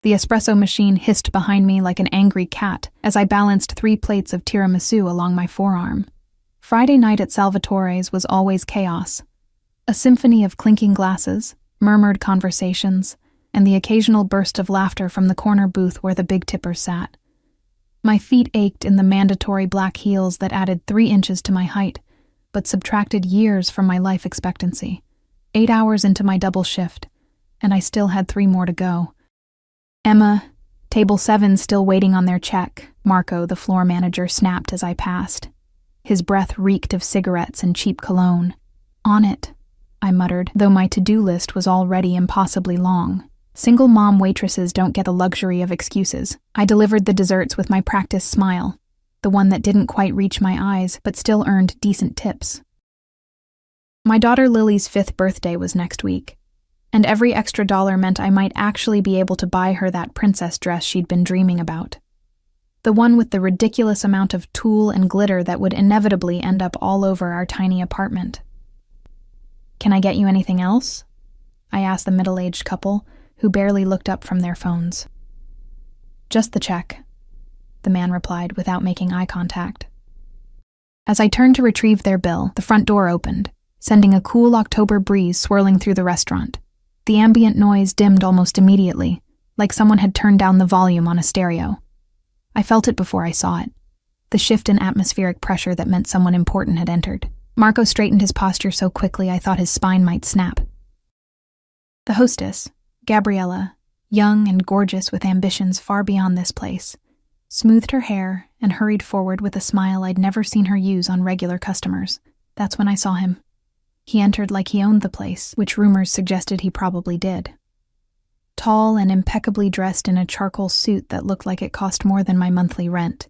The espresso machine hissed behind me like an angry cat as I balanced 3 plates of tiramisu along my forearm. Friday night at Salvatore's was always chaos. A symphony of clinking glasses, murmured conversations, and the occasional burst of laughter from the corner booth where the big tippers sat. My feet ached in the mandatory black heels that added 3 inches to my height, but subtracted years from my life expectancy. 8 hours into my double shift, and I still had 3 more to go. "Emma, table 7's still waiting on their check," Marco, the floor manager, snapped as I passed. His breath reeked of cigarettes and cheap cologne. "On it," I muttered, though my to-do list was already impossibly long. Single mom waitresses don't get the luxury of excuses. I delivered the desserts with my practiced smile, the one that didn't quite reach my eyes but still earned decent tips. My daughter Lily's 5th birthday was next week, and every extra dollar meant I might actually be able to buy her that princess dress she'd been dreaming about. The one with the ridiculous amount of tulle and glitter that would inevitably end up all over our tiny apartment. "Can I get you anything else?" I asked the middle-aged couple, who barely looked up from their phones. "Just the check," the man replied without making eye contact. As I turned to retrieve their bill, the front door opened, sending a cool October breeze swirling through the restaurant. The ambient noise dimmed almost immediately, like someone had turned down the volume on a stereo. I felt it before I saw it, the shift in atmospheric pressure that meant someone important had entered. Marco straightened his posture so quickly I thought his spine might snap. The hostess, Gabriella, young and gorgeous with ambitions far beyond this place, smoothed her hair and hurried forward with a smile I'd never seen her use on regular customers. That's when I saw him. He entered like he owned the place, which rumors suggested he probably did. Tall and impeccably dressed in a charcoal suit that looked like it cost more than my monthly rent,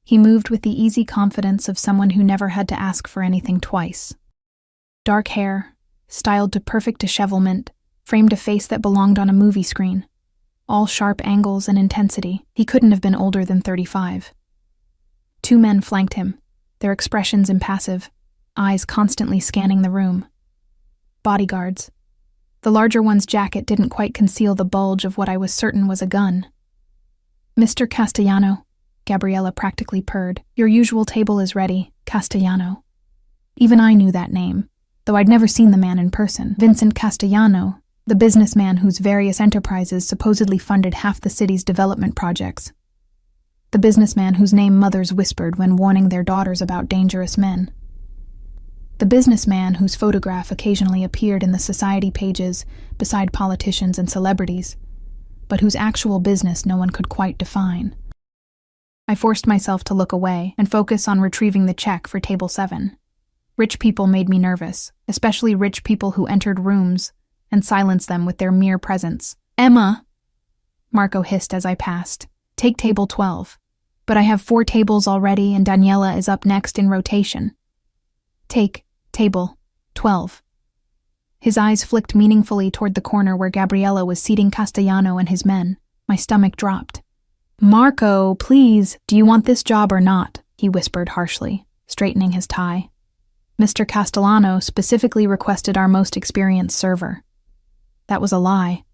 he moved with the easy confidence of someone who never had to ask for anything twice. Dark hair, styled to perfect dishevelment, framed a face that belonged on a movie screen. All sharp angles and intensity. He couldn't have been older than 35. 2 men flanked him, their expressions impassive, eyes constantly scanning the room. Bodyguards. The larger one's jacket didn't quite conceal the bulge of what I was certain was a gun. "Mr. Castellano," Gabriella practically purred. "Your usual table is ready, Castellano." Even I knew that name, though I'd never seen the man in person. Vincent Castellano, the businessman whose various enterprises supposedly funded half the city's development projects. The businessman whose name mothers whispered when warning their daughters about dangerous men. The businessman whose photograph occasionally appeared in the society pages beside politicians and celebrities, but whose actual business no one could quite define. I forced myself to look away and focus on retrieving the check for table 7. Rich people made me nervous, especially rich people who entered rooms and silenced them with their mere presence. "Emma," Marco hissed as I passed, "take table 12. But I have 4 tables already and Daniela is up next in rotation." "Take table 12. His eyes flicked meaningfully toward the corner where Gabriella was seating Castellano and his men. My stomach dropped. "Marco, please, do you want this job or not?" he whispered harshly, straightening his tie. "Mr. Castellano specifically requested our most experienced server." That was a lie.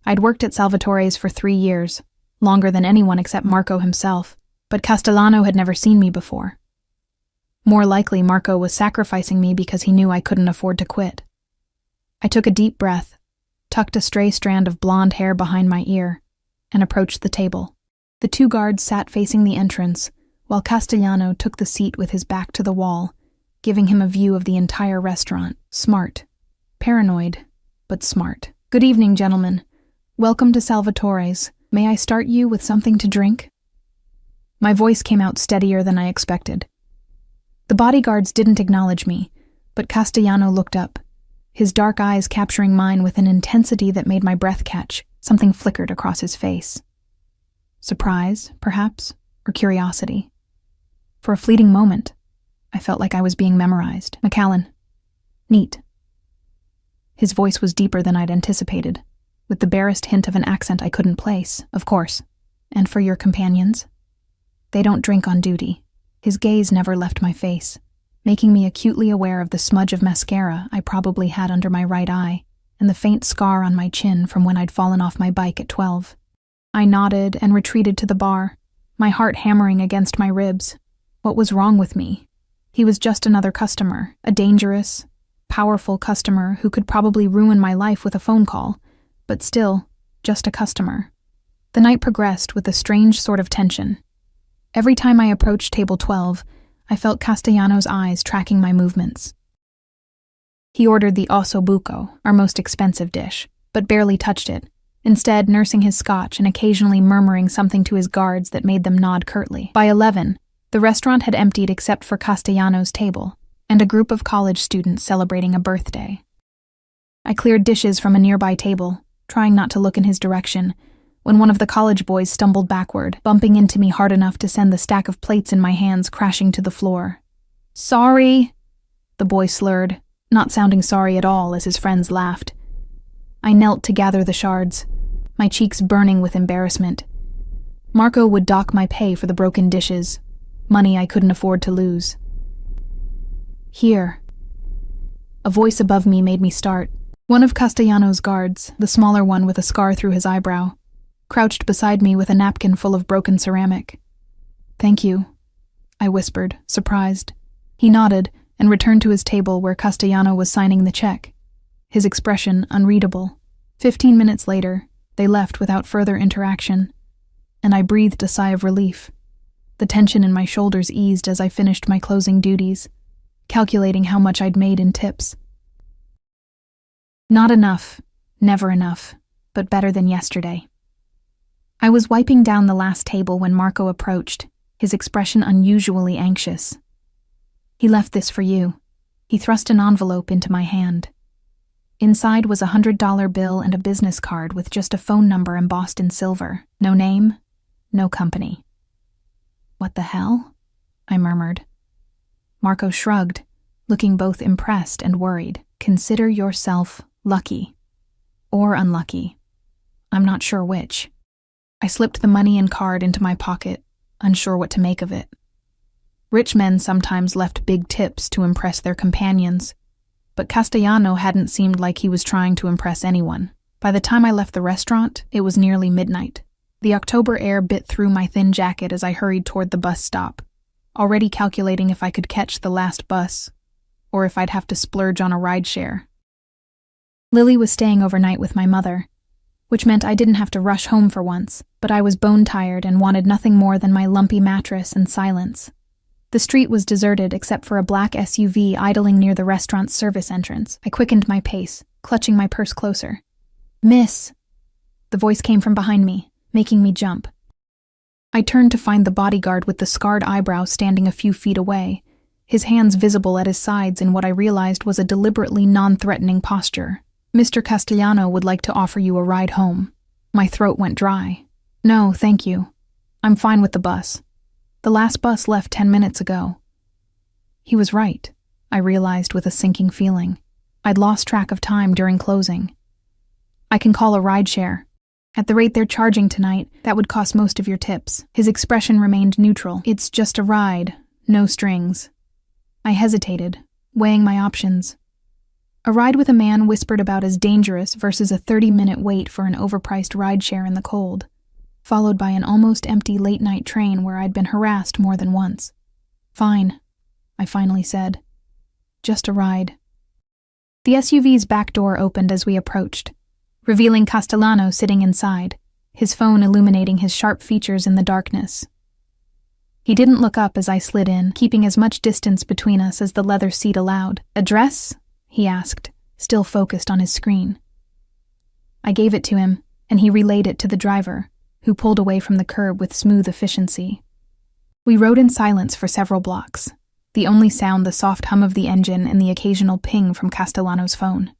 I'd worked at Salvatore's for 3 years, longer than anyone except Marco himself, but Castellano had never seen me before. More likely, Marco was sacrificing me because he knew I couldn't afford to quit. I took a deep breath, tucked a stray strand of blonde hair behind my ear, and approached the table. The 2 guards sat facing the entrance, while Castellano took the seat with his back to the wall, giving him a view of the entire restaurant. Smart. Paranoid, but smart. "Good evening, gentlemen. Welcome to Salvatore's. May I start you with something to drink?" My voice came out steadier than I expected. The bodyguards didn't acknowledge me, but Castellano looked up, his dark eyes capturing mine with an intensity that made my breath catch. Something flickered across his face. Surprise, perhaps, or curiosity. For a fleeting moment, I felt like I was being memorized. "McAllen. Neat." His voice was deeper than I'd anticipated, with the barest hint of an accent I couldn't place. "Of course. And for your companions? They don't drink on duty." His gaze never left my face, making me acutely aware of the smudge of mascara I probably had under my right eye and the faint scar on my chin from when I'd fallen off my bike at 12. I nodded and retreated to the bar, my heart hammering against my ribs. What was wrong with me? He was just another customer, a dangerous, powerful customer who could probably ruin my life with a phone call, but still, just a customer. The night progressed with a strange sort of tension. Every time I approached table 12, I felt Castellano's eyes tracking my movements. He ordered the osso buco, our most expensive dish, but barely touched it, instead nursing his scotch and occasionally murmuring something to his guards that made them nod curtly. By 11, the restaurant had emptied except for Castellano's table and a group of college students celebrating a birthday. I cleared dishes from a nearby table, trying not to look in his direction, when one of the college boys stumbled backward, bumping into me hard enough to send the stack of plates in my hands crashing to the floor. "Sorry," the boy slurred, not sounding sorry at all as his friends laughed. I knelt to gather the shards, my cheeks burning with embarrassment. Marco would dock my pay for the broken dishes, money I couldn't afford to lose. "Here." A voice above me made me start. One of Castellano's guards, the smaller one with a scar through his eyebrow, crouched beside me with a napkin full of broken ceramic. "Thank you," I whispered, surprised. He nodded and returned to his table where Castellano was signing the check, his expression unreadable. 15 minutes later, they left without further interaction, and I breathed a sigh of relief. The tension in my shoulders eased as I finished my closing duties, calculating how much I'd made in tips. Not enough, never enough, but better than yesterday. I was wiping down the last table when Marco approached, his expression unusually anxious. "He left this for you." He thrust an envelope into my hand. Inside was a $100 bill and a business card with just a phone number embossed in silver. No name, no company. "What the hell?" I murmured. Marco shrugged, looking both impressed and worried. "Consider yourself lucky. Or unlucky. I'm not sure which." I slipped the money and card into my pocket, unsure what to make of it. Rich men sometimes left big tips to impress their companions, but Castellano hadn't seemed like he was trying to impress anyone. By the time I left the restaurant, it was nearly midnight. The October air bit through my thin jacket as I hurried toward the bus stop, already calculating if I could catch the last bus, or if I'd have to splurge on a rideshare. Lily was staying overnight with my mother, which meant I didn't have to rush home for once, but I was bone-tired and wanted nothing more than my lumpy mattress and silence. The street was deserted except for a black SUV idling near the restaurant's service entrance. I quickened my pace, clutching my purse closer. "Miss!" The voice came from behind me, making me jump. I turned to find the bodyguard with the scarred eyebrow standing a few feet away, his hands visible at his sides in what I realized was a deliberately non-threatening posture. "Mr. Castellano would like to offer you a ride home." My throat went dry. "No, thank you. I'm fine with the bus. The last bus left 10 minutes ago." He was right, I realized with a sinking feeling. I'd lost track of time during closing. "I can call a rideshare. At the rate they're charging tonight, that would cost most of your tips." His expression remained neutral. "It's just a ride, no strings." I hesitated, weighing my options. A ride with a man whispered about as dangerous versus a 30-minute wait for an overpriced rideshare in the cold, followed by an almost empty late-night train where I'd been harassed more than once. "Fine," I finally said. "Just a ride." The SUV's back door opened as we approached, revealing Castellano sitting inside, his phone illuminating his sharp features in the darkness. He didn't look up as I slid in, keeping as much distance between us as the leather seat allowed. "Address?" he asked, still focused on his screen. I gave it to him, and he relayed it to the driver, who pulled away from the curb with smooth efficiency. We rode in silence for several blocks, the only sound the soft hum of the engine and the occasional ping from Castellano's phone.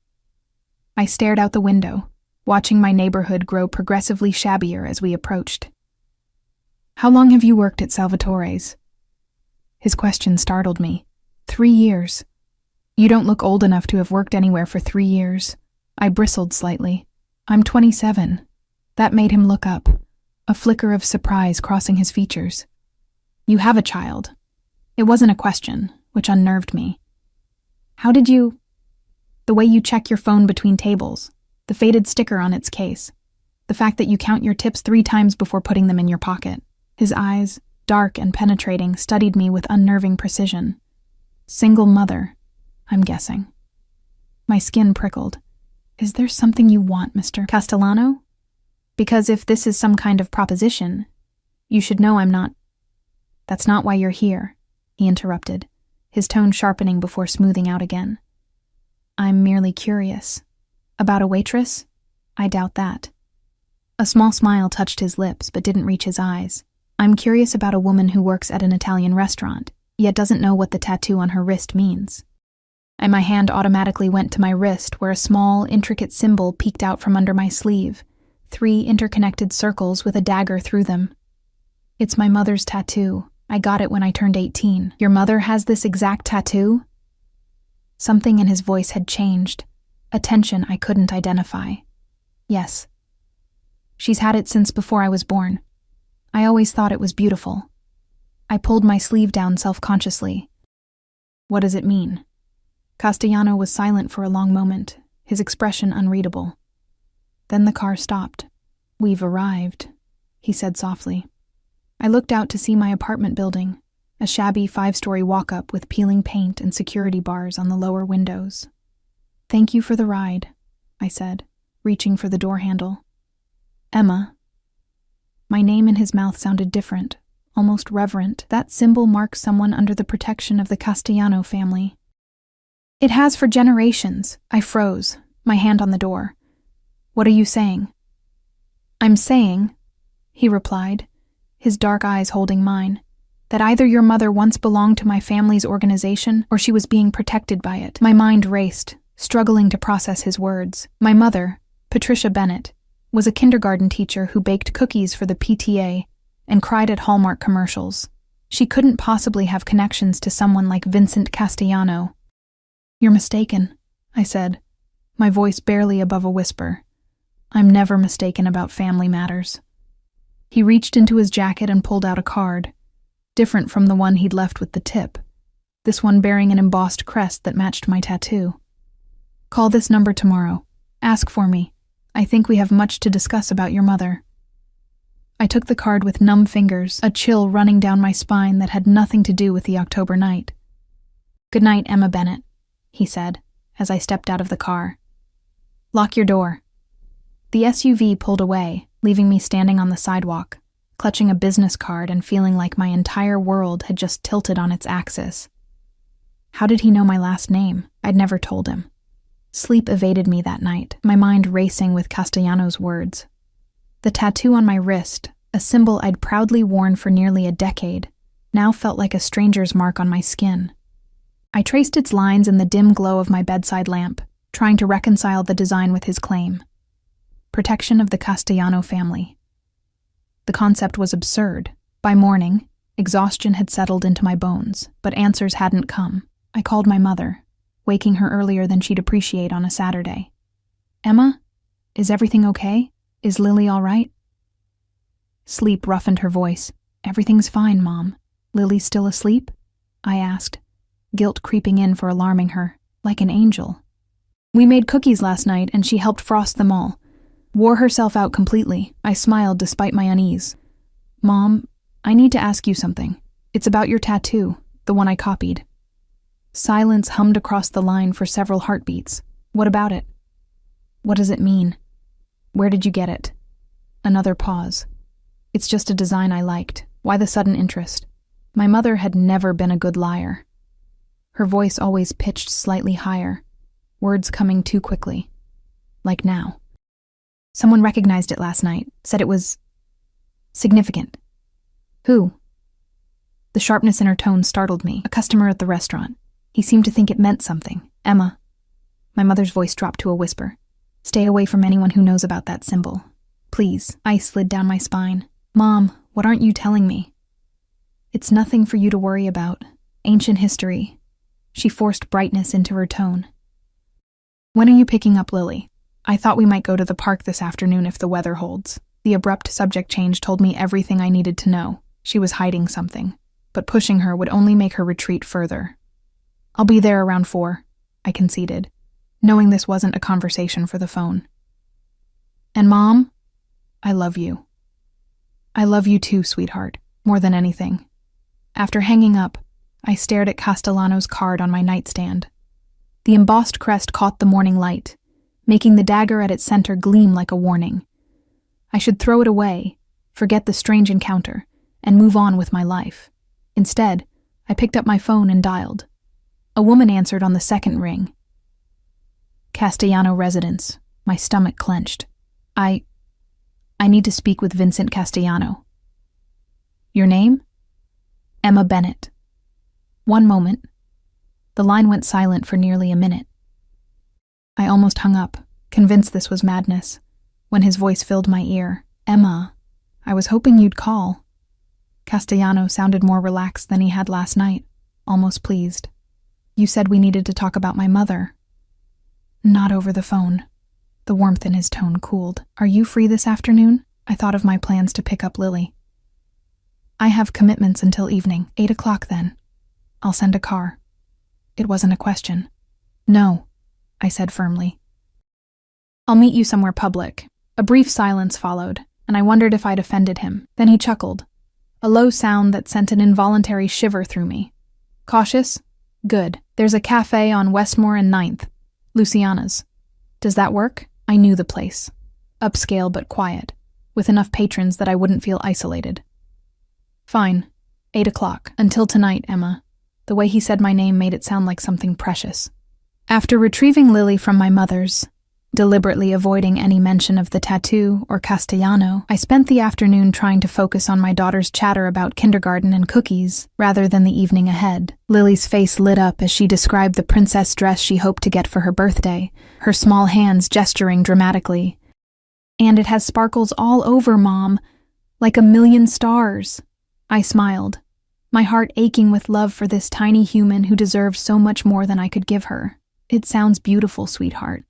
I stared out the window, watching my neighborhood grow progressively shabbier as we approached. "How long have you worked at Salvatore's?" His question startled me. 3 years. "You don't look old enough to have worked anywhere for 3 years." I bristled slightly. "I'm 27. That made him look up, a flicker of surprise crossing his features. "You have a child." It wasn't a question, which unnerved me. "How did you—" "The way you check your phone between tables, the faded sticker on its case. The fact that you count your tips 3 times before putting them in your pocket. His eyes, dark and penetrating, studied me with unnerving precision. Single mother, I'm guessing. My skin prickled. Is there something you want, Mr. Castellano? Because if this is some kind of proposition, you should know I'm not. That's not why you're here, he interrupted, his tone sharpening before smoothing out again. I'm merely curious. About a waitress? I doubt that. A small smile touched his lips but didn't reach his eyes. I'm curious about a woman who works at an Italian restaurant, yet doesn't know what the tattoo on her wrist means. And my hand automatically went to my wrist where a small, intricate symbol peeked out from under my sleeve, 3 interconnected circles with a dagger through them. It's my mother's tattoo. I got it when I turned 18. Your mother has this exact tattoo? Something in his voice had changed, a tension I couldn't identify. Yes. She's had it since before I was born. I always thought it was beautiful. I pulled my sleeve down self-consciously. What does it mean? Castellano was silent for a long moment, his expression unreadable. Then the car stopped. We've arrived, he said softly. I looked out to see my apartment building, a shabby 5-story walk-up with peeling paint and security bars on the lower windows. Thank you for the ride, I said, reaching for the door handle. Emma. My name in his mouth sounded different, almost reverent. That symbol marks someone under the protection of the Castellano family. It has for generations. I froze, my hand on the door. What are you saying? I'm saying, he replied, his dark eyes holding mine, that either your mother once belonged to my family's organization or she was being protected by it. My mind raced, struggling to process his words. My mother, Patricia Bennett, was a kindergarten teacher who baked cookies for the PTA and cried at Hallmark commercials. She couldn't possibly have connections to someone like Vincent Castellano. You're mistaken, I said, my voice barely above a whisper. I'm never mistaken about family matters. He reached into his jacket and pulled out a card, different from the one he'd left with the tip, this one bearing an embossed crest that matched my tattoo. Call this number tomorrow. Ask for me. I think we have much to discuss about your mother. I took the card with numb fingers, a chill running down my spine that had nothing to do with the October night. Good night, Emma Bennett, he said, as I stepped out of the car. Lock your door. The SUV pulled away, leaving me standing on the sidewalk, clutching a business card and feeling like my entire world had just tilted on its axis. How did he know my last name? I'd never told him. Sleep evaded me that night, my mind racing with Castellano's words. The tattoo on my wrist, a symbol I'd proudly worn for nearly a decade, now felt like a stranger's mark on my skin. I traced its lines in the dim glow of my bedside lamp, trying to reconcile the design with his claim. Protection of the Castellano family. The concept was absurd. By morning, exhaustion had settled into my bones, but answers hadn't come. I called my mother, waking her earlier than she'd appreciate on a Saturday. Emma, is everything okay? Is Lily all right? Sleep roughened her voice. Everything's fine, Mom. Lily's still asleep? I asked, guilt creeping in for alarming her, like an angel. We made cookies last night and she helped frost them all. Wore herself out completely. I smiled despite my unease. Mom, I need to ask you something. It's about your tattoo, the one I copied. Silence hummed across the line for several heartbeats. What about it? What does it mean? Where did you get it? Another pause. It's just a design I liked. Why the sudden interest? My mother had never been a good liar. Her voice always pitched slightly higher, words coming too quickly. Like now. Someone recognized it last night, said it was significant. Who? The sharpness in her tone startled me. A customer at the restaurant. He seemed to think it meant something. Emma. My mother's voice dropped to a whisper. Stay away from anyone who knows about that symbol. Please. Ice slid down my spine. Mom, what aren't you telling me? It's nothing for you to worry about. Ancient history. She forced brightness into her tone. When are you picking up Lily? I thought we might go to the park this afternoon if the weather holds. The abrupt subject change told me everything I needed to know. She was hiding something, but pushing her would only make her retreat further. I'll be there around 4, I conceded, knowing this wasn't a conversation for the phone. And Mom? I love you. I love you too, sweetheart, more than anything. After hanging up, I stared at Castellano's card on my nightstand. The embossed crest caught the morning light, making the dagger at its center gleam like a warning. I should throw it away, forget the strange encounter, and move on with my life. Instead, I picked up my phone and dialed. A woman answered on the second ring. Castellano residence. My stomach clenched. I need to speak with Vincent Castellano. Your name? Emma Bennett. One moment. The line went silent for nearly a minute. I almost hung up, convinced this was madness, when his voice filled my ear. Emma, I was hoping you'd call. Castellano sounded more relaxed than he had last night, almost pleased. You said we needed to talk about my mother. Not over the phone. The warmth in his tone cooled. Are you free this afternoon? I thought of my plans to pick up Lily. I have commitments until evening, 8 o'clock then. I'll send a car. It wasn't a question. No, I said firmly. I'll meet you somewhere public. A brief silence followed, and I wondered if I'd offended him. Then he chuckled, a low sound that sent an involuntary shiver through me. Cautious? Good. There's a cafe on Westmore and 9th. Luciana's. Does that work? I knew the place. Upscale but quiet, with enough patrons that I wouldn't feel isolated. Fine. 8 o'clock. Until tonight, Emma. The way he said my name made it sound like something precious. After retrieving Lily from my mother's, deliberately avoiding any mention of the tattoo or Castellano, I spent the afternoon trying to focus on my daughter's chatter about kindergarten and cookies, rather than the evening ahead. Lily's face lit up as she described the princess dress she hoped to get for her birthday, her small hands gesturing dramatically. And it has sparkles all over, Mom, like a million stars. I smiled, my heart aching with love for this tiny human who deserved so much more than I could give her. It sounds beautiful, sweetheart.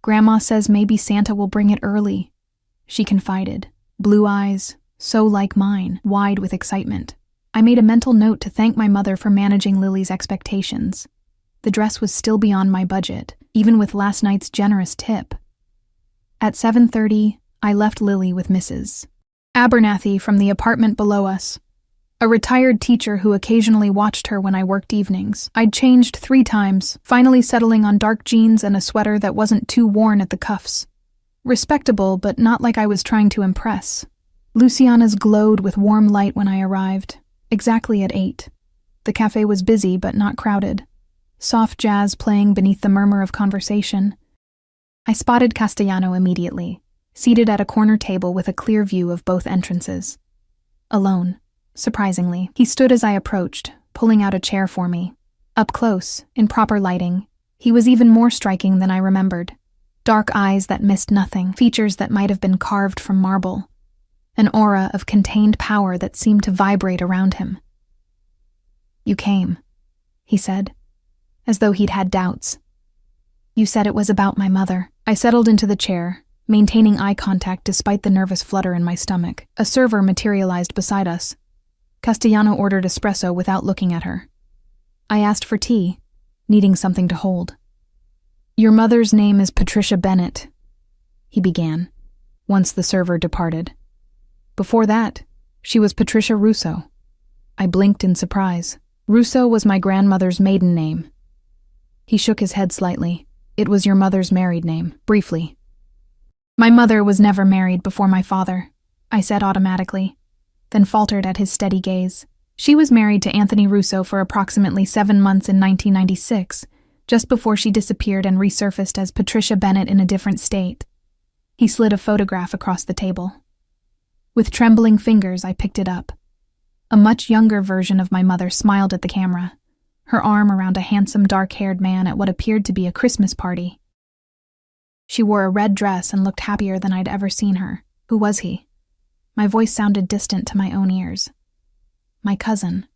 Grandma says maybe Santa will bring it early, she confided, blue eyes, so like mine, wide with excitement. I made a mental note to thank my mother for managing Lily's expectations. The dress was still beyond my budget, even with last night's generous tip. At 7:30, I left Lily with Mrs. Abernathy from the apartment below us, a retired teacher who occasionally watched her when I worked evenings. I'd changed 3 times, finally settling on dark jeans and a sweater that wasn't too worn at the cuffs. Respectable, but not like I was trying to impress. Luciana's glowed with warm light when I arrived, exactly at 8. The cafe was busy but not crowded, soft jazz playing beneath the murmur of conversation. I spotted Castellano immediately, seated at a corner table with a clear view of both entrances. Alone. Surprisingly, he stood as I approached, pulling out a chair for me. Up close, in proper lighting, he was even more striking than I remembered. Dark eyes that missed nothing, features that might have been carved from marble. An aura of contained power that seemed to vibrate around him. You came, he said, as though he'd had doubts. You said it was about my mother. I settled into the chair, maintaining eye contact despite the nervous flutter in my stomach. A server materialized beside us. Castellano ordered espresso without looking at her. I asked for tea, needing something to hold. Your mother's name is Patricia Bennett, he began, once the server departed. Before that, she was Patricia Russo. I blinked in surprise. Russo was my grandmother's maiden name. He shook his head slightly. It was your mother's married name, briefly. My mother was never married before my father, I said automatically, then faltered at his steady gaze. She was married to Anthony Russo for approximately 7 months in 1996, just before she disappeared and resurfaced as Patricia Bennett in a different state. He slid a photograph across the table. With trembling fingers, I picked it up. A much younger version of my mother smiled at the camera, her arm around a handsome dark-haired man at what appeared to be a Christmas party. She wore a red dress and looked happier than I'd ever seen her. Who was he? My voice sounded distant to my own ears. My cousin.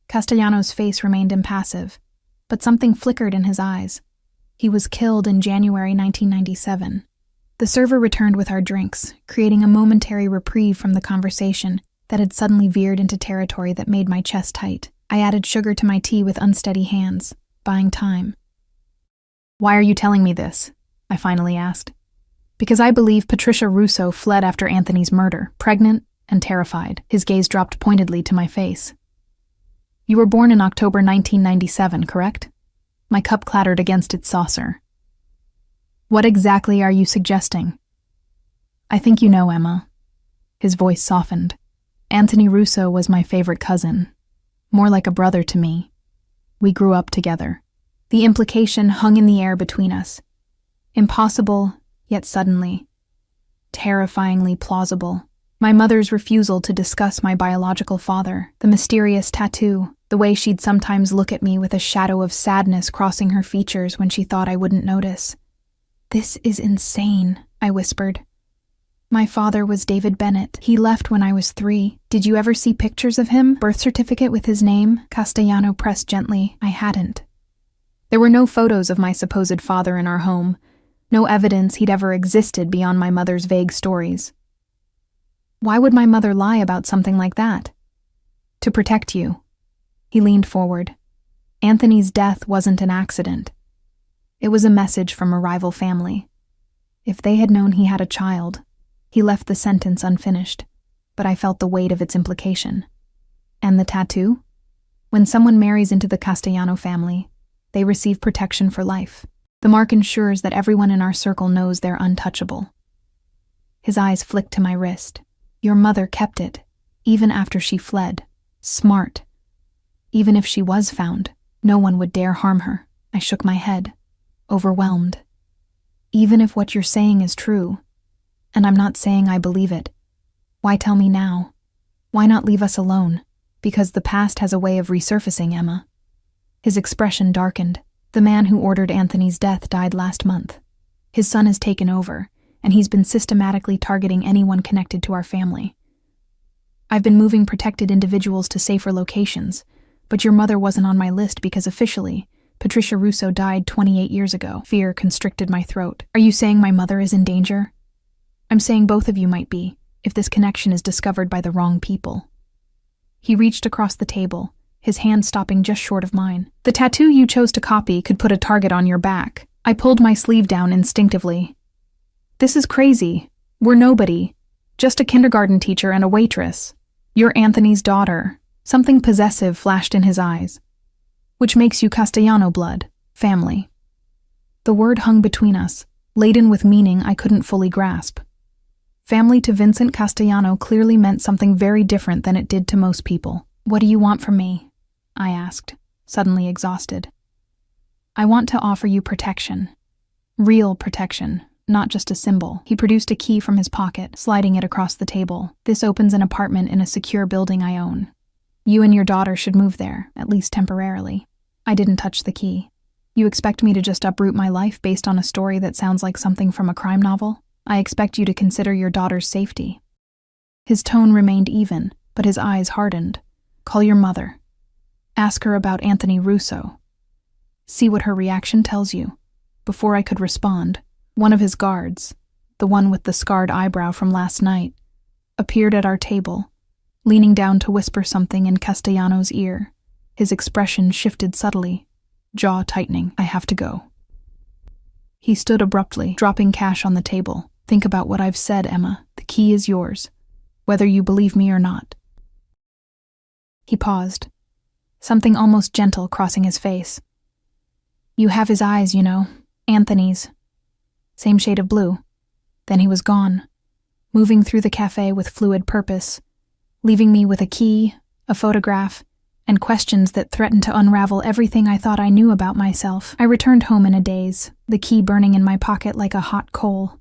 Castellano's face remained impassive, but something flickered in his eyes. He was killed in January 1997. The server returned with our drinks, creating a momentary reprieve from the conversation that had suddenly veered into territory that made my chest tight. I added sugar to my tea with unsteady hands, buying time. Why are you telling me this? I finally asked. Because I believe Patricia Russo fled after Anthony's murder, pregnant and terrified. His gaze dropped pointedly to my face. You were born in October 1997, correct? My cup clattered against its saucer. What exactly are you suggesting? I think you know, Emma. His voice softened. Anthony Russo was my favorite cousin, more like a brother to me. We grew up together. The implication hung in the air between us. Impossible, yet suddenly. Terrifyingly plausible. My mother's refusal to discuss my biological father, the mysterious tattoo, the way she'd sometimes look at me with a shadow of sadness crossing her features when she thought I wouldn't notice. This is insane, I whispered. My father was David Bennett. He left when I was 3. Did you ever see pictures of him? Birth certificate with his name? Castellano pressed gently. I hadn't. There were no photos of my supposed father in our home. No evidence he'd ever existed beyond my mother's vague stories. Why would my mother lie about something like that? To protect you. He leaned forward. Anthony's death wasn't an accident. It was a message from a rival family. If they had known he had a child, he left the sentence unfinished, but I felt the weight of its implication. And the tattoo? When someone marries into the Castellano family, they receive protection for life. The mark ensures that everyone in our circle knows they're untouchable. His eyes flicked to my wrist. Your mother kept it, even after she fled. Smart. Even if she was found, no one would dare harm her. I shook my head, overwhelmed. Even if what you're saying is true, and I'm not saying I believe it, why tell me now? Why not leave us alone? Because the past has a way of resurfacing, Emma. His expression darkened. The man who ordered Anthony's death died last month. His son has taken over, and he's been systematically targeting anyone connected to our family. I've been moving protected individuals to safer locations, but your mother wasn't on my list because officially, Patricia Russo died 28 years ago. Fear constricted my throat. Are you saying my mother is in danger? I'm saying both of you might be, if this connection is discovered by the wrong people. He reached across the table, his hand stopping just short of mine. The tattoo you chose to copy could put a target on your back. I pulled my sleeve down instinctively. This is crazy. We're nobody. Just a kindergarten teacher and a waitress. You're Anthony's daughter. Something possessive flashed in his eyes. Which makes you Castellano blood. Family. The word hung between us, laden with meaning I couldn't fully grasp. Family to Vincent Castellano clearly meant something very different than it did to most people. What do you want from me? I asked, suddenly exhausted. I want to offer you protection. Real protection, not just a symbol. He produced a key from his pocket, sliding it across the table. This opens an apartment in a secure building I own. You and your daughter should move there, at least temporarily. I didn't touch the key. You expect me to just uproot my life based on a story that sounds like something from a crime novel? I expect you to consider your daughter's safety. His tone remained even, but his eyes hardened. Call your mother. Ask her about Anthony Russo. See what her reaction tells you. Before I could respond, one of his guards, the one with the scarred eyebrow from last night, appeared at our table, leaning down to whisper something in Castellano's ear. His expression shifted subtly, jaw tightening. I have to go. He stood abruptly, dropping cash on the table. Think about what I've said, Emma. The key is yours, whether you believe me or not. He paused, something almost gentle crossing his face. You have his eyes, you know, Anthony's. Same shade of blue. Then he was gone, moving through the cafe with fluid purpose, leaving me with a key, a photograph, and questions that threatened to unravel everything I thought I knew about myself. I returned home in a daze, the key burning in my pocket like a hot coal.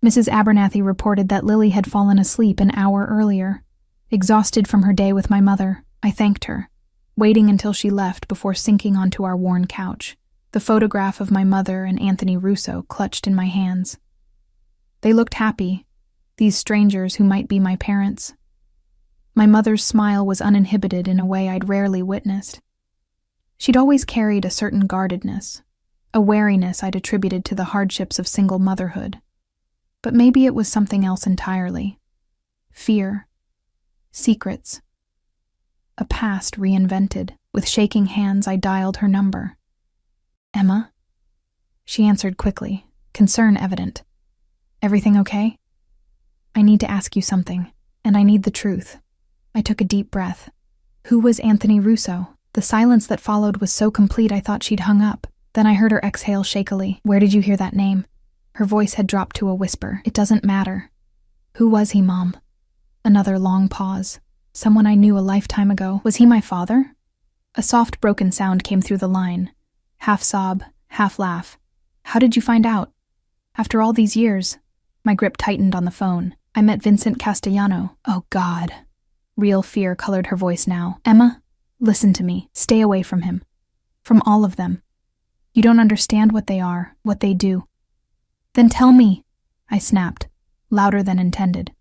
Mrs. Abernathy reported that Lily had fallen asleep an hour earlier. Exhausted from her day with my mother, I thanked her, waiting until she left before sinking onto our worn couch, the photograph of my mother and Anthony Russo clutched in my hands. They looked happy, these strangers who might be my parents. My mother's smile was uninhibited in a way I'd rarely witnessed. She'd always carried a certain guardedness, a wariness I'd attributed to the hardships of single motherhood. But maybe it was something else entirely. Fear. Secrets. A past reinvented. With shaking hands, I dialed her number. Emma? She answered quickly, concern evident. Everything okay? I need to ask you something, and I need the truth. I took a deep breath. Who was Anthony Russo? The silence that followed was so complete I thought she'd hung up. Then I heard her exhale shakily. Where did you hear that name? Her voice had dropped to a whisper. It doesn't matter. Who was he, Mom? Another long pause. Someone I knew a lifetime ago. Was he my father? A soft, broken sound came through the line. Half sob, half laugh. How did you find out? After all these years. My grip tightened on the phone. I met Vincent Castellano. Oh, God. Real fear colored her voice now. Emma, listen to me. Stay away from him. From all of them. You don't understand what they are, what they do. Then tell me, I snapped, louder than intended.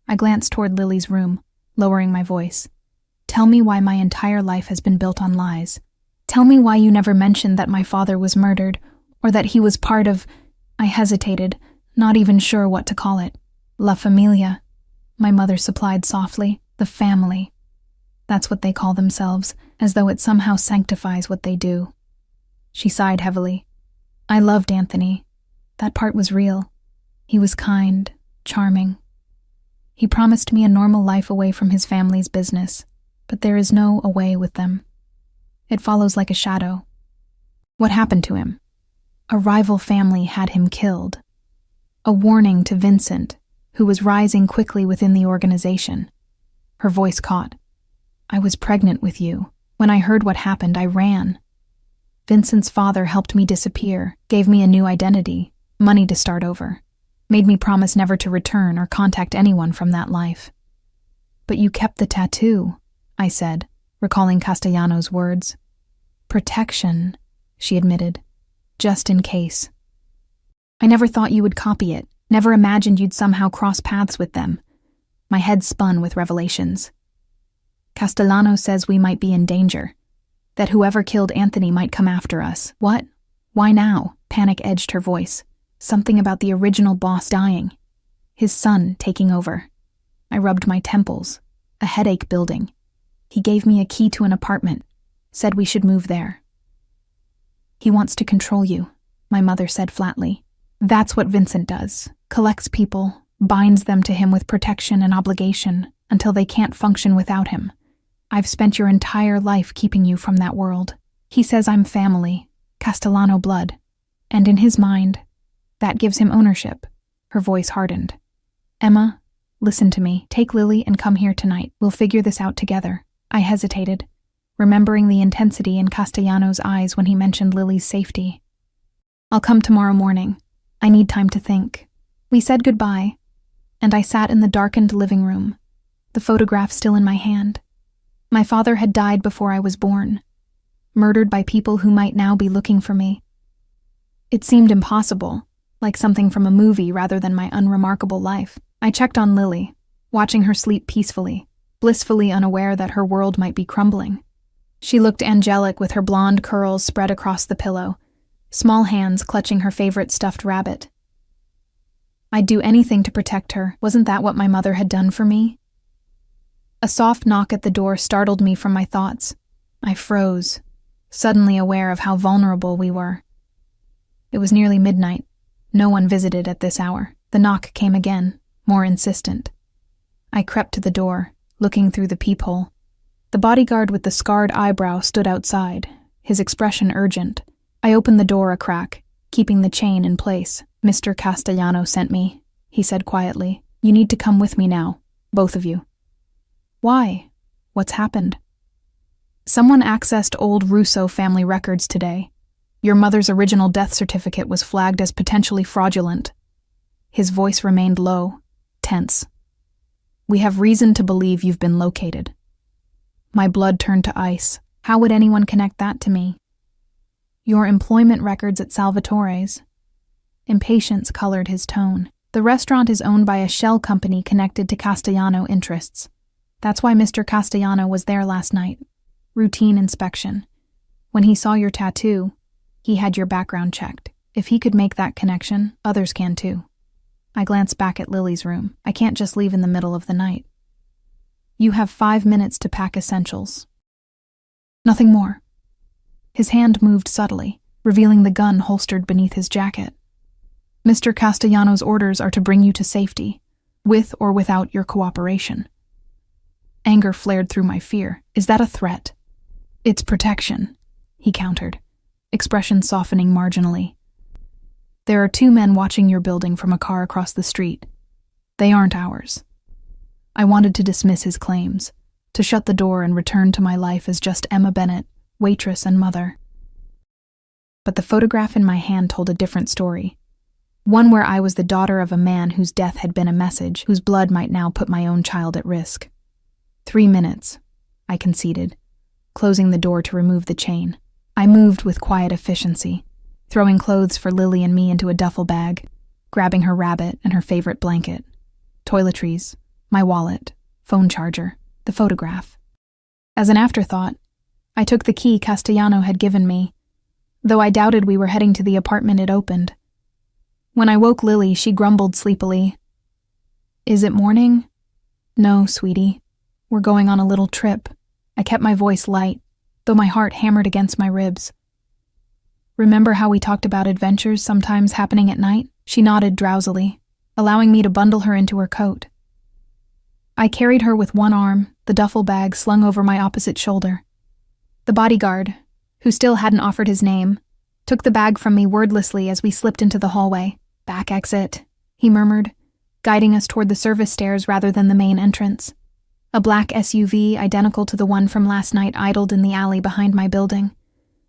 I glanced toward Lily's room, lowering my voice. Tell me why my entire life has been built on lies. Tell me why you never mentioned that my father was murdered, or that he was part of... I hesitated, not even sure what to call it. La Familia, my mother supplied softly. The family. That's what they call themselves, as though it somehow sanctifies what they do. She sighed heavily. I loved Anthony. That part was real. He was kind, charming. He promised me a normal life away from his family's business, but there is no away with them. It follows like a shadow. What happened to him? A rival family had him killed. A warning to Vincent, who was rising quickly within the organization. Her voice caught. I was pregnant with you. When I heard what happened, I ran. Vincent's father helped me disappear, gave me a new identity, money to start over, made me promise never to return or contact anyone from that life. But you kept the tattoo, I said, recalling Castellano's words. Protection, she admitted, just in case. I never thought you would copy it, never imagined you'd somehow cross paths with them. My head spun with revelations. Castellano says we might be in danger, that whoever killed Anthony might come after us. What? Why now? Panic edged her voice. Something about the original boss dying. His son taking over. I rubbed my temples, a headache building. He gave me a key to an apartment, said we should move there. He wants to control you, my mother said flatly. That's what Vincent does. Collects people, binds them to him with protection and obligation until they can't function without him. I've spent your entire life keeping you from that world. He says I'm family, Castellano blood, and in his mind, that gives him ownership. Her voice hardened. Emma, listen to me. Take Lily and come here tonight. We'll figure this out together. I hesitated, remembering the intensity in Castellano's eyes when he mentioned Lily's safety. I'll come tomorrow morning. I need time to think. We said goodbye, and I sat in the darkened living room, the photograph still in my hand. My father had died before I was born, murdered by people who might now be looking for me. It seemed impossible, like something from a movie rather than my unremarkable life. I checked on Lily, watching her sleep peacefully, blissfully unaware that her world might be crumbling. She looked angelic with her blonde curls spread across the pillow, small hands clutching her favorite stuffed rabbit. I'd do anything to protect her. Wasn't that what my mother had done for me? A soft knock at the door startled me from my thoughts. I froze, suddenly aware of how vulnerable we were. It was nearly midnight. No one visited at this hour. The knock came again, more insistent. I crept to the door, looking through the peephole. The bodyguard with the scarred eyebrow stood outside, his expression urgent. I opened the door a crack, keeping the chain in place. Mr. Castellano sent me, he said quietly. You need to come with me now, both of you. Why? What's happened? Someone accessed old Russo family records today. Your mother's original death certificate was flagged as potentially fraudulent. His voice remained low, tense. We have reason to believe you've been located. My blood turned to ice. How would anyone connect that to me? Your employment records at Salvatore's. Impatience colored his tone. The restaurant is owned by a shell company connected to Castellano interests. That's why Mr. Castellano was there last night. Routine inspection. When he saw your tattoo, he had your background checked. If he could make that connection, others can too. I glanced back at Lily's room. I can't just leave in the middle of the night. You have 5 minutes to pack essentials. Nothing more. His hand moved subtly, revealing the gun holstered beneath his jacket. Mr. Castellano's orders are to bring you to safety, with or without your cooperation. Anger flared through my fear. Is that a threat? It's protection, he countered, expression softening marginally. There are 2 men watching your building from a car across the street. They aren't ours. I wanted to dismiss his claims, to shut the door and return to my life as just Emma Bennett, waitress and mother. But the photograph in my hand told a different story. One where I was the daughter of a man whose death had been a message, whose blood might now put my own child at risk. 3 minutes, I conceded, closing the door to remove the chain. I moved with quiet efficiency, throwing clothes for Lily and me into a duffel bag, grabbing her rabbit and her favorite blanket, toiletries, my wallet, phone charger, the photograph. As an afterthought, I took the key Castellano had given me, though I doubted we were heading to the apartment it opened. When I woke Lily, she grumbled sleepily. Is it morning? No, sweetie. We're going on a little trip. I kept my voice light, though my heart hammered against my ribs. Remember how we talked about adventures sometimes happening at night? She nodded drowsily, allowing me to bundle her into her coat. I carried her with one arm, the duffel bag slung over my opposite shoulder. The bodyguard, who still hadn't offered his name, took the bag from me wordlessly as we slipped into the hallway. Back exit, he murmured, guiding us toward the service stairs rather than the main entrance. A black SUV, identical to the one from last night, idled in the alley behind my building.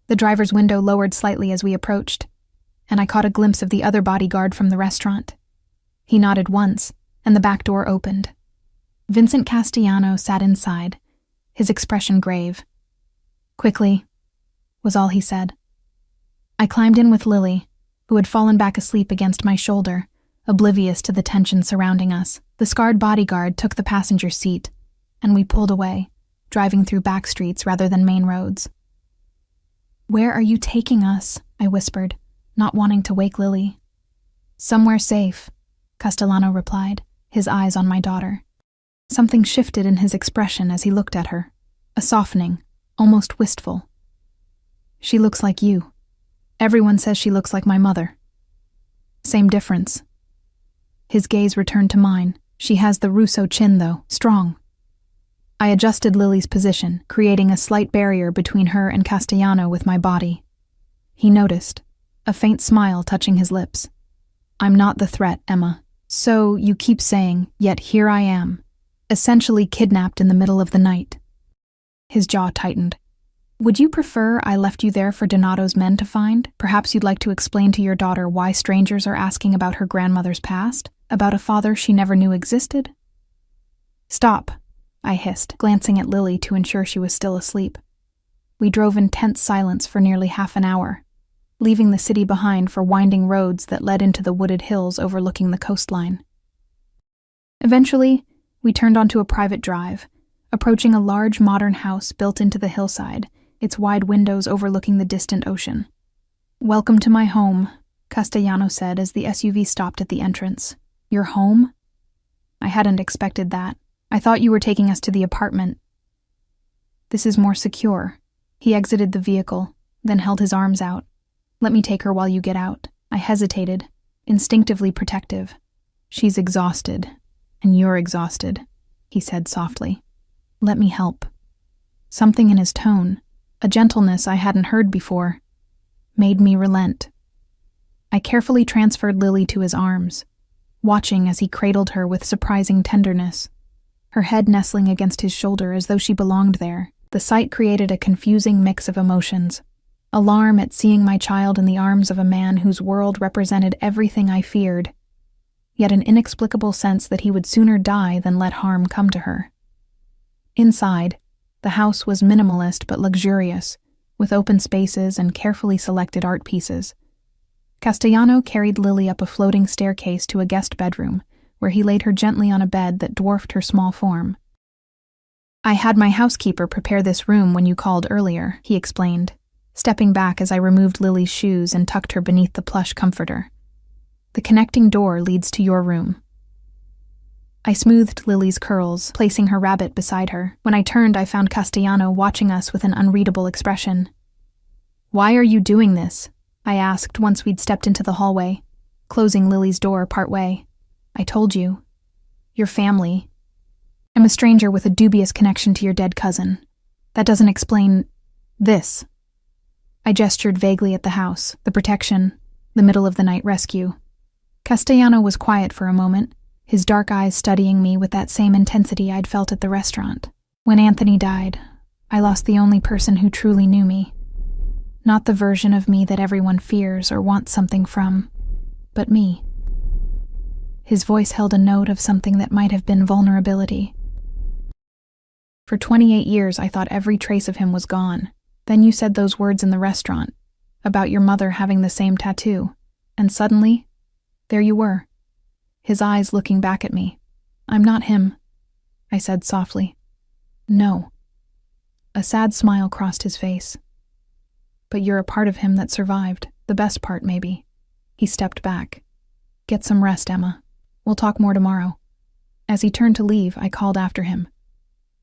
The driver's window lowered slightly as we approached, and I caught a glimpse of the other bodyguard from the restaurant. He nodded once, and the back door opened. Vincent Castellano sat inside, his expression grave. Quickly, was all he said. I climbed in with Lily, who had fallen back asleep against my shoulder, oblivious to the tension surrounding us. The scarred bodyguard took the passenger seat, and we pulled away, driving through back streets rather than main roads. Where are you taking us? I whispered, not wanting to wake Lily. Somewhere safe, Castellano replied, his eyes on my daughter. Something shifted in his expression as he looked at her, a softening, almost wistful. She looks like you. Everyone says she looks like my mother. Same difference. His gaze returned to mine. She has the Russo chin, though, strong. I adjusted Lily's position, creating a slight barrier between her and Castellano with my body. He noticed, a faint smile touching his lips. I'm not the threat, Emma. So you keep saying, yet here I am, essentially kidnapped in the middle of the night. His jaw tightened. Would you prefer I left you there for Donato's men to find? Perhaps you'd like to explain to your daughter why strangers are asking about her grandmother's past, about a father she never knew existed? Stop, I hissed, glancing at Lily to ensure she was still asleep. We drove in tense silence for nearly half an hour, leaving the city behind for winding roads that led into the wooded hills overlooking the coastline. Eventually, we turned onto a private drive, approaching a large modern house built into the hillside, its wide windows overlooking the distant ocean. Welcome to my home, Castellano said as the SUV stopped at the entrance. Your home? I hadn't expected that. I thought you were taking us to the apartment. This is more secure. He exited the vehicle, then held his arms out. Let me take her while you get out. I hesitated, instinctively protective. She's exhausted, and you're exhausted, he said softly. Let me help. Something in his tone, a gentleness I hadn't heard before, made me relent. I carefully transferred Lily to his arms, watching as he cradled her with surprising tenderness, her head nestling against his shoulder as though she belonged there. The sight created a confusing mix of emotions. Alarm at seeing my child in the arms of a man whose world represented everything I feared, yet an inexplicable sense that he would sooner die than let harm come to her. Inside, the house was minimalist but luxurious, with open spaces and carefully selected art pieces. Castellano carried Lily up a floating staircase to a guest bedroom, where he laid her gently on a bed that dwarfed her small form. I had my housekeeper prepare this room when you called earlier, he explained, stepping back as I removed Lily's shoes and tucked her beneath the plush comforter. The connecting door leads to your room. I smoothed Lily's curls, placing her rabbit beside her. When I turned, I found Castellano watching us with an unreadable expression. Why are you doing this? I asked once we'd stepped into the hallway, closing Lily's door partway. I told you. Your family. I'm a stranger with a dubious connection to your dead cousin. That doesn't explain this. I gestured vaguely at the house, the protection, the middle-of-the-night rescue. Castellano was quiet for a moment, his dark eyes studying me with that same intensity I'd felt at the restaurant. When Anthony died, I lost the only person who truly knew me. Not the version of me that everyone fears or wants something from, but me. His voice held a note of something that might have been vulnerability. For 28 years, I thought every trace of him was gone. Then you said those words in the restaurant, about your mother having the same tattoo, and suddenly, there you were, his eyes looking back at me. I'm not him, I said softly. No. A sad smile crossed his face. But you're a part of him that survived, the best part, maybe. He stepped back. Get some rest, Emma. We'll talk more tomorrow. As he turned to leave, I called after him.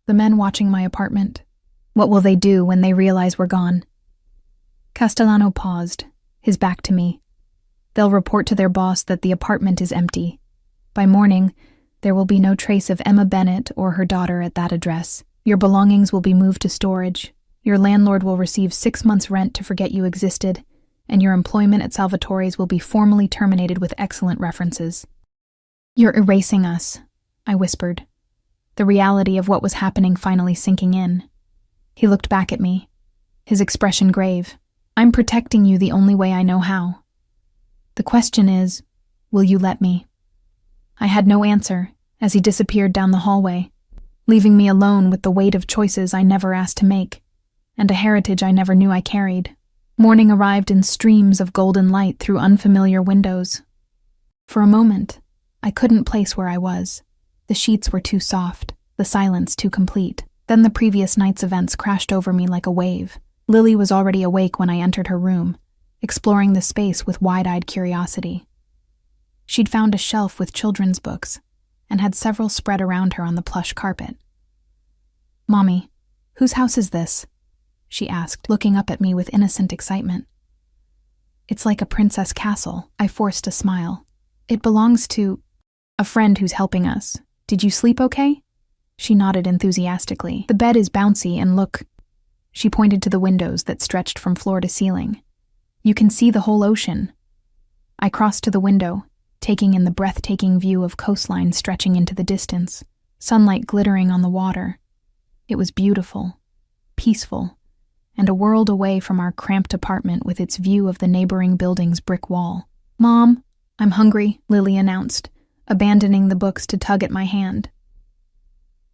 The men watching my apartment. What will they do when they realize we're gone? Castellano paused, his back to me. They'll report to their boss that the apartment is empty. By morning, there will be no trace of Emma Bennett or her daughter at that address. Your belongings will be moved to storage. Your landlord will receive 6 months' rent to forget you existed, and your employment at Salvatore's will be formally terminated with excellent references. You're erasing us, I whispered, the reality of what was happening finally sinking in. He looked back at me, his expression grave. I'm protecting you the only way I know how. The question is, will you let me? I had no answer as he disappeared down the hallway, leaving me alone with the weight of choices I never asked to make, and a heritage I never knew I carried. Morning arrived in streams of golden light through unfamiliar windows. For a moment, I couldn't place where I was. The sheets were too soft, the silence too complete. Then the previous night's events crashed over me like a wave. Lily was already awake when I entered her room, exploring the space with wide-eyed curiosity. She'd found a shelf with children's books and had several spread around her on the plush carpet. "Mommy, whose house is this?" she asked, looking up at me with innocent excitement. "It's like a princess castle," I forced a smile. "It belongs to a friend who's helping us. Did you sleep okay?" She nodded enthusiastically. "The bed is bouncy and look." She pointed to the windows that stretched from floor to ceiling. "You can see the whole ocean." I crossed to the window, taking in the breathtaking view of coastline stretching into the distance, sunlight glittering on the water. It was beautiful, peaceful, and a world away from our cramped apartment with its view of the neighboring building's brick wall. "Mom, I'm hungry," Lily announced, abandoning the books to tug at my hand.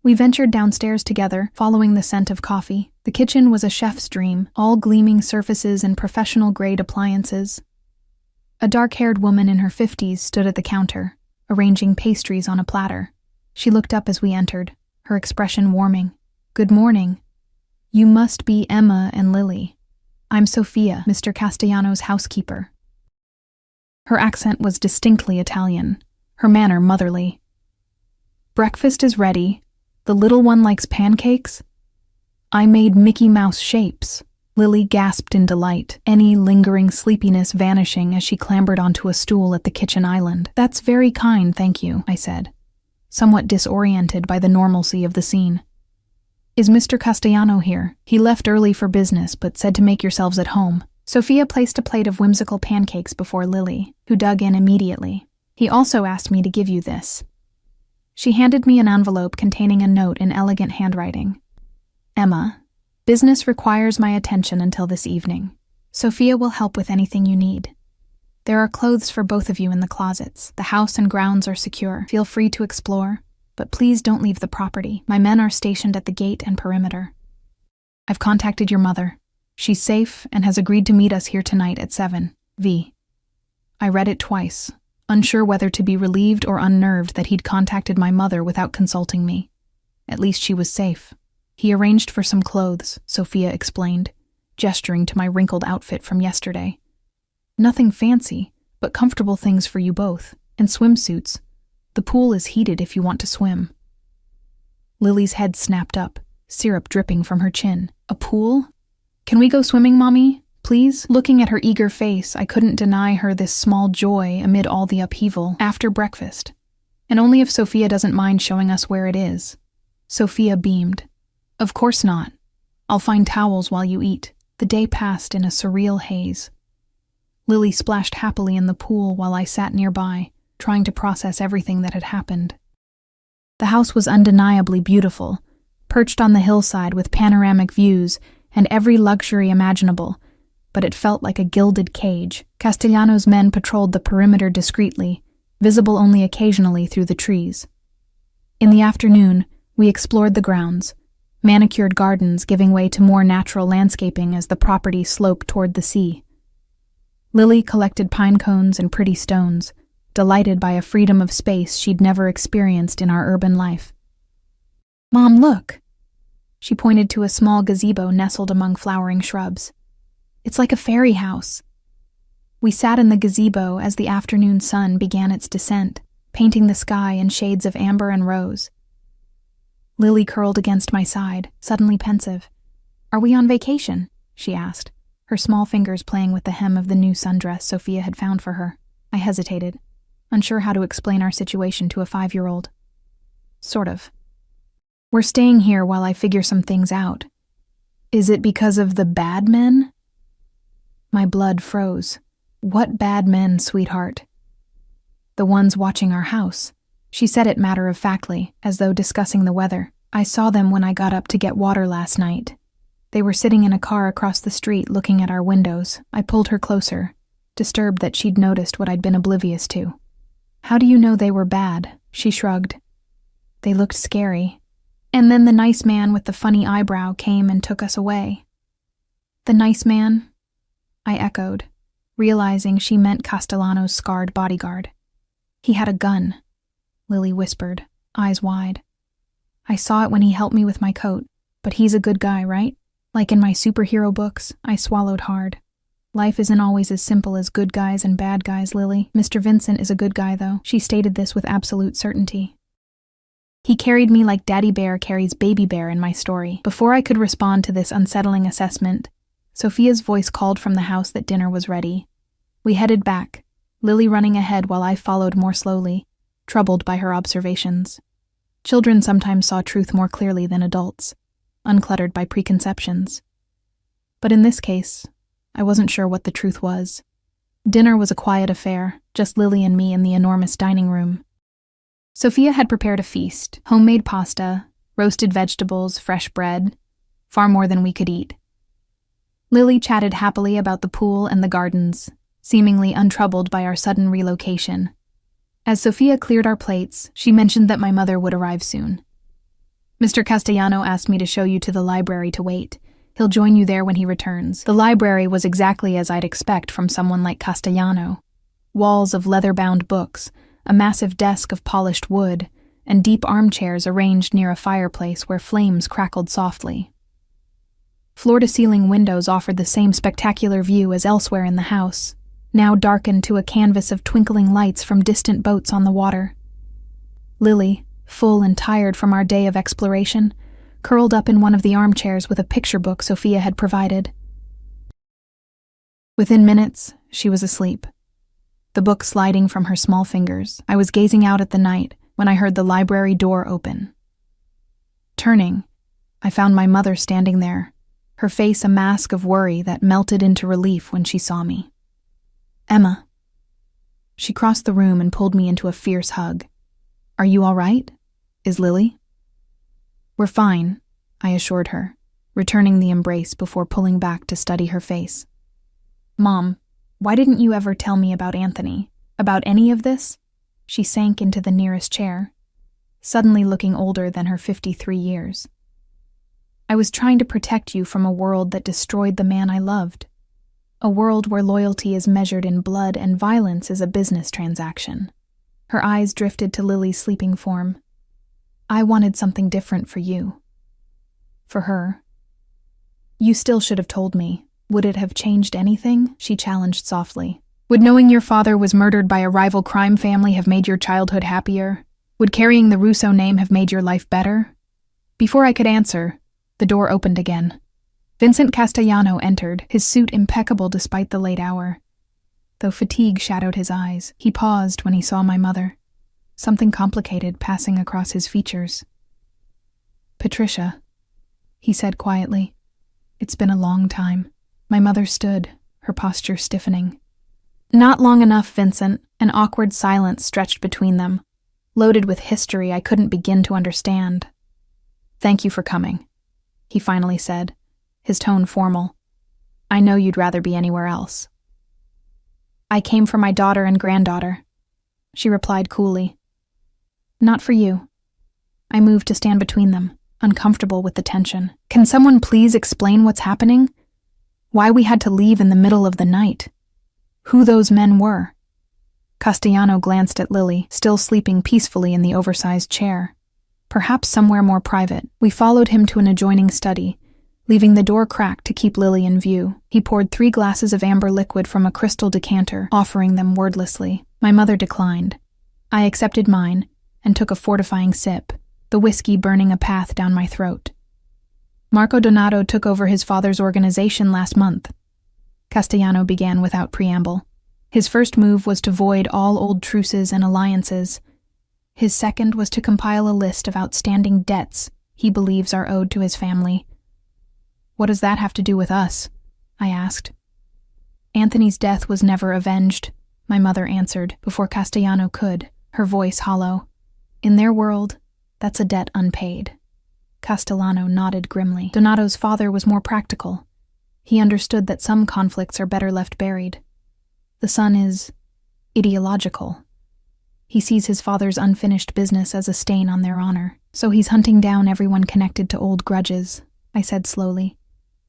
We ventured downstairs together, following the scent of coffee. The kitchen was a chef's dream, all gleaming surfaces and professional-grade appliances. A dark-haired woman in her 50s stood at the counter, arranging pastries on a platter. She looked up as we entered, her expression warming. "Good morning. You must be Emma and Lily. I'm Sophia, Mr. Castellano's housekeeper." Her accent was distinctly Italian, her manner motherly. "Breakfast is ready. The little one likes pancakes?" "I made Mickey Mouse shapes." Lily gasped in delight, any lingering sleepiness vanishing as she clambered onto a stool at the kitchen island. "That's very kind, thank you," I said, somewhat disoriented by the normalcy of the scene. "Is Mr. Castellano here? He left early for business, but said to make yourselves at home." Sophia placed a plate of whimsical pancakes before Lily, who dug in immediately. "He also asked me to give you this." She handed me an envelope containing a note in elegant handwriting. "Emma, business requires my attention until this evening. Sophia will help with anything you need. There are clothes for both of you in the closets. The house and grounds are secure. Feel free to explore, but please don't leave the property. My men are stationed at the gate and perimeter. I've contacted your mother. She's safe and has agreed to meet us here tonight at 7. V." I read it twice, unsure whether to be relieved or unnerved that he'd contacted my mother without consulting me. At least she was safe. "He arranged for some clothes," Sophia explained, gesturing to my wrinkled outfit from yesterday. "Nothing fancy, but comfortable things for you both, and swimsuits. The pool is heated if you want to swim." Lily's head snapped up, syrup dripping from her chin. "A pool? Can we go swimming, Mommy? please?" Looking at her eager face, I couldn't deny her this small joy amid all the upheaval. "After breakfast. And only if Sophia doesn't mind showing us where it is." Sophia beamed. "Of course not. I'll find towels while you eat." The day passed in a surreal haze. Lily splashed happily in the pool while I sat nearby, trying to process everything that had happened. The house was undeniably beautiful, perched on the hillside with panoramic views and every luxury imaginable, but it felt like a gilded cage. Castellano's men patrolled the perimeter discreetly, visible only occasionally through the trees. In the afternoon, we explored the grounds, manicured gardens giving way to more natural landscaping as the property sloped toward the sea. Lily collected pine cones and pretty stones, delighted by a freedom of space she'd never experienced in our urban life. "Mom, look!" She pointed to a small gazebo nestled among flowering shrubs. "It's like a fairy house." We sat in the gazebo as the afternoon sun began its descent, painting the sky in shades of amber and rose. Lily curled against my side, suddenly pensive. "Are we on vacation?" she asked, her small fingers playing with the hem of the new sundress Sophia had found for her. I hesitated, unsure how to explain our situation to a 5-year-old. "Sort of. We're staying here while I figure some things out." "Is it because of the bad men?" My blood froze. "What bad men, sweetheart?" "The ones watching our house." She said it matter-of-factly, as though discussing the weather. "I saw them when I got up to get water last night. They were sitting in a car across the street looking at our windows." I pulled her closer, disturbed that she'd noticed what I'd been oblivious to. "How do you know they were bad?" She shrugged. "They looked scary. And then the nice man with the funny eyebrow came and took us away." "The nice man?" I echoed, realizing she meant Castellano's scarred bodyguard. "He had a gun," Lily whispered, eyes wide. "I saw it when he helped me with my coat, but he's a good guy, right? Like in my superhero books." I swallowed hard. "Life isn't always as simple as good guys and bad guys, Lily. Mr. Vincent is a good guy, though." She stated this with absolute certainty. "He carried me like Daddy Bear carries Baby Bear in my story." Before I could respond to this unsettling assessment, Sophia's voice called from the house that dinner was ready. We headed back, Lily running ahead while I followed more slowly, troubled by her observations. Children sometimes saw truth more clearly than adults, uncluttered by preconceptions. But in this case, I wasn't sure what the truth was. Dinner was a quiet affair, just Lily and me in the enormous dining room. Sophia had prepared a feast: homemade pasta, roasted vegetables, fresh bread, far more than we could eat. Lily chatted happily about the pool and the gardens, seemingly untroubled by our sudden relocation. As Sophia cleared our plates, she mentioned that my mother would arrive soon. "Mr. Castellano asked me to show you to the library to wait. He'll join you there when he returns." The library was exactly as I'd expect from someone like Castellano. Walls of leather-bound books, a massive desk of polished wood, and deep armchairs arranged near a fireplace where flames crackled softly. Floor-to-ceiling windows offered the same spectacular view as elsewhere in the house, now darkened to a canvas of twinkling lights from distant boats on the water. Lily, full and tired from our day of exploration, curled up in one of the armchairs with a picture book Sophia had provided. Within minutes, she was asleep, the book sliding from her small fingers. I was gazing out at the night when I heard the library door open. Turning, I found my mother standing there, her face a mask of worry that melted into relief when she saw me. "Emma." She crossed the room and pulled me into a fierce hug. "Are you all right? Is Lily?" "We're fine," I assured her, returning the embrace before pulling back to study her face. "Mom, why didn't you ever tell me about Anthony? About any of this?" She sank into the nearest chair, suddenly looking older than her 53 years. "I was trying to protect you from a world that destroyed the man I loved. A world where loyalty is measured in blood and violence is a business transaction." Her eyes drifted to Lily's sleeping form. "I wanted something different for you." For her. "You still should have told me. Would it have changed anything?" she challenged softly. "Would knowing your father was murdered by a rival crime family have made your childhood happier? Would carrying the Russo name have made your life better?" Before I could answer, the door opened again. Vincent Castellano entered, his suit impeccable despite the late hour. Though fatigue shadowed his eyes, he paused when he saw my mother, something complicated passing across his features. "Patricia," he said quietly. "It's been a long time." My mother stood, her posture stiffening. "Not long enough, Vincent." An awkward silence stretched between them, loaded with history I couldn't begin to understand. "Thank you for coming," he finally said, his tone formal. "I know you'd rather be anywhere else." "I came for my daughter and granddaughter," she replied coolly. "Not for you." I moved to stand between them, uncomfortable with the tension. "Can someone please explain what's happening? Why we had to leave in the middle of the night? Who those men were?" Castellano glanced at Lily, still sleeping peacefully in the oversized chair. Perhaps somewhere more private. We followed him to an adjoining study, leaving the door cracked to keep Lily in view. He poured 3 glasses of amber liquid from a crystal decanter, offering them wordlessly. My mother declined. I accepted mine and took a fortifying sip, the whiskey burning a path down my throat. "Marco Donato took over his father's organization last month," Castellano began without preamble. "His first move was to void all old truces and alliances. His second was to compile a list of outstanding debts he believes are owed to his family." "What does that have to do with us?" I asked. "Anthony's death was never avenged," my mother answered before Castellano could, her voice hollow. "In their world, that's a debt unpaid." Castellano nodded grimly. "Donato's father was more practical. He understood that some conflicts are better left buried. The son is ideological. He sees his father's unfinished business as a stain on their honor, so he's hunting down everyone connected to old grudges," I said slowly,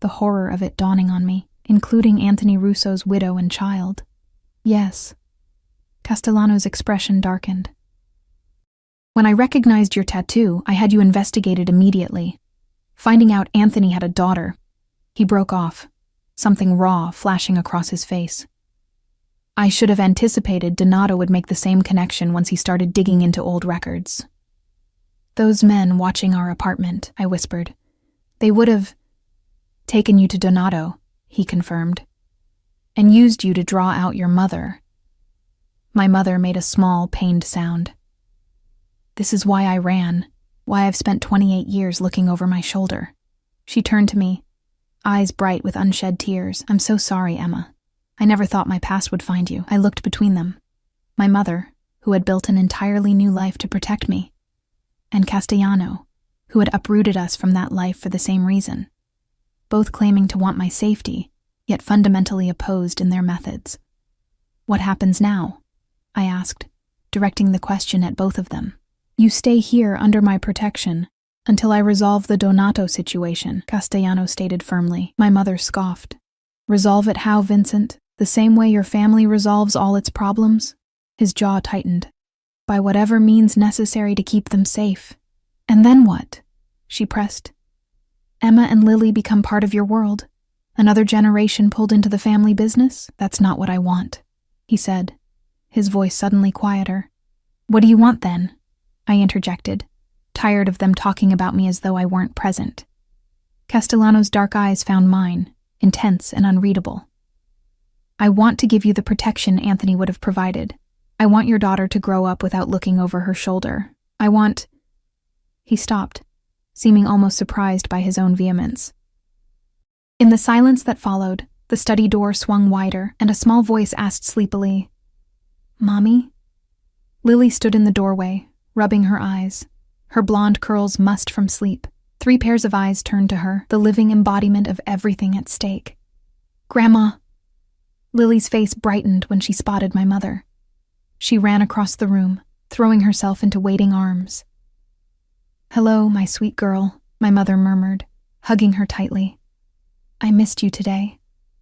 the horror of it dawning on me, "including Anthony Russo's widow and child." "Yes." Castellano's expression darkened. "When I recognized your tattoo, I had you investigated immediately. Finding out Anthony had a daughter." He broke off, something raw flashing across his face. "I should have anticipated Donato would make the same connection once he started digging into old records." "Those men watching our apartment," I whispered. "They would have taken you to Donato," he confirmed, "and used you to draw out your mother." My mother made a small, pained sound. "This is why I ran, why I've spent 28 years looking over my shoulder." She turned to me, eyes bright with unshed tears. "I'm so sorry, Emma. I never thought my past would find you." I looked between them. My mother, who had built an entirely new life to protect me, and Castellano, who had uprooted us from that life for the same reason, both claiming to want my safety, yet fundamentally opposed in their methods. "What happens now?" I asked, directing the question at both of them. "You stay here under my protection until I resolve the Donato situation," Castellano stated firmly. My mother scoffed. "Resolve it how, Vincent? The same way your family resolves all its problems?" His jaw tightened. "By whatever means necessary to keep them safe." "And then what?" she pressed. "Emma and Lily become part of your world? Another generation pulled into the family business? That's not what I want," he said, his voice suddenly quieter. "What do you want then?" I interjected, tired of them talking about me as though I weren't present. Castellano's dark eyes found mine, intense and unreadable. "I want to give you the protection Anthony would have provided. I want your daughter to grow up without looking over her shoulder. I want—" He stopped, seeming almost surprised by his own vehemence. In the silence that followed, the study door swung wider, and a small voice asked sleepily, "Mommy?" Lily stood in the doorway, rubbing her eyes, her blonde curls mussed from sleep. 3 pairs of eyes turned to her, the living embodiment of everything at stake. "Grandma!" Lily's face brightened when she spotted my mother. She ran across the room, throwing herself into waiting arms. "Hello, my sweet girl," my mother murmured, hugging her tightly. "I missed you today.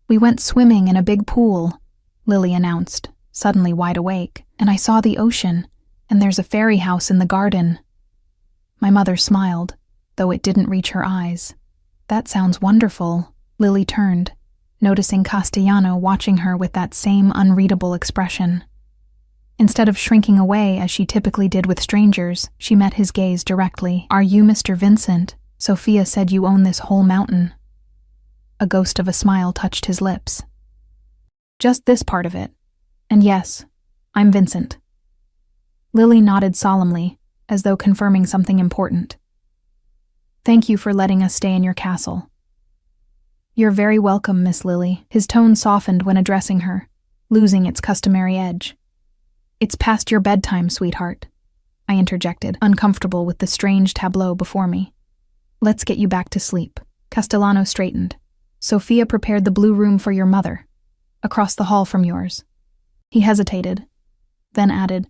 We went swimming in a big pool," Lily announced, suddenly wide awake, "and I saw the ocean, and there's a fairy house in the garden." My mother smiled, though it didn't reach her eyes. "That sounds wonderful." Lily turned, noticing Castellano watching her with that same unreadable expression. Instead of shrinking away as she typically did with strangers, she met his gaze directly. "Are you Mr. Vincent? Sophia said you own this whole mountain." A ghost of a smile touched his lips. Just this part of it. And yes, I'm Vincent. Lily nodded solemnly, as though confirming something important. Thank you for letting us stay in your castle. You're very welcome, Miss Lily. His tone softened when addressing her, losing its customary edge. It's past your bedtime, sweetheart, I interjected, uncomfortable with the strange tableau before me. Let's get you back to sleep. Castellano straightened. Sophia prepared the blue room for your mother, across the hall from yours. He hesitated, then added,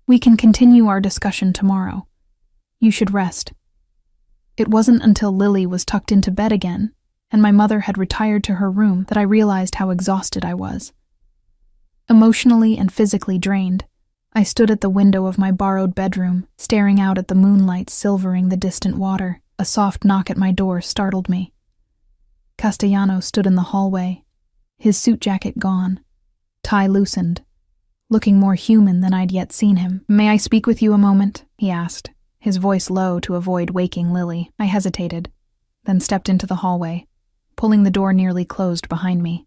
We can continue our discussion tomorrow. You should rest. It wasn't until Lily was tucked into bed again, and my mother had retired to her room, that I realized how exhausted I was. Emotionally and physically drained, I stood at the window of my borrowed bedroom, staring out at the moonlight silvering the distant water. A soft knock at my door startled me. Castellano stood in the hallway, his suit jacket gone, tie loosened, looking more human than I'd yet seen him. May I speak with you a moment? He asked, his voice low to avoid waking Lily. I hesitated, then stepped into the hallway, pulling the door nearly closed behind me.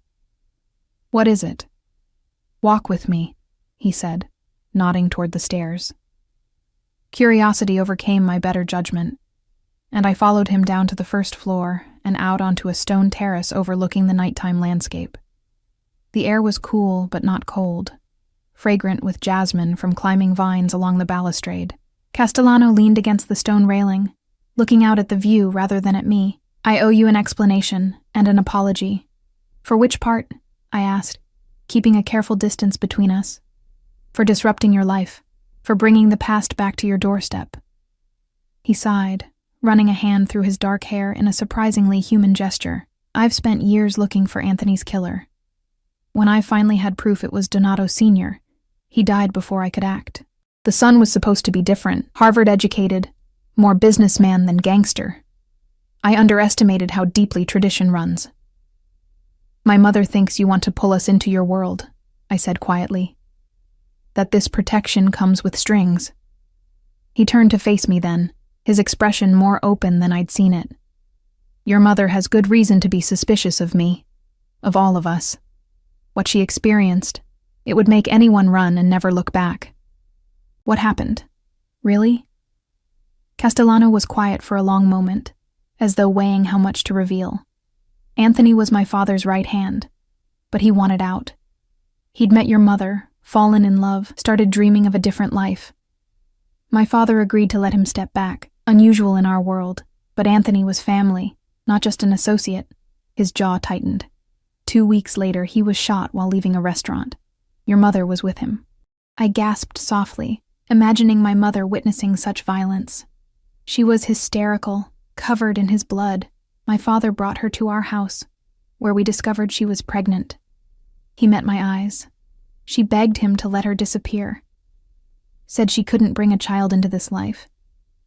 What is it? Walk with me, he said, nodding toward the stairs. Curiosity overcame my better judgment, and I followed him down to the first floor and out onto a stone terrace overlooking the nighttime landscape. The air was cool but not cold, fragrant with jasmine from climbing vines along the balustrade. Castellano leaned against the stone railing, looking out at the view rather than at me. I owe you an explanation and an apology. For which part? I asked, keeping a careful distance between us. For disrupting your life, for bringing the past back to your doorstep. He sighed, running a hand through his dark hair in a surprisingly human gesture. I've spent years looking for Anthony's killer. When I finally had proof it was Donato Sr., he died before I could act. The son was supposed to be different, Harvard-educated, more businessman than gangster. I underestimated how deeply tradition runs. My mother thinks you want to pull us into your world, I said quietly. That this protection comes with strings. He turned to face me then, his expression more open than I'd seen it. Your mother has good reason to be suspicious of me, of all of us. What she experienced, it would make anyone run and never look back. What happened? Really? Castellano was quiet for a long moment, as though weighing how much to reveal. Anthony was my father's right hand, but he wanted out. He'd met your mother, fallen in love, started dreaming of a different life. My father agreed to let him step back, unusual in our world, but Anthony was family, not just an associate. His jaw tightened. 2 weeks later, he was shot while leaving a restaurant. Your mother was with him. I gasped softly, imagining my mother witnessing such violence. She was hysterical, covered in his blood. My father brought her to our house, where we discovered she was pregnant. He met my eyes. She begged him to let her disappear. Said she couldn't bring a child into this life.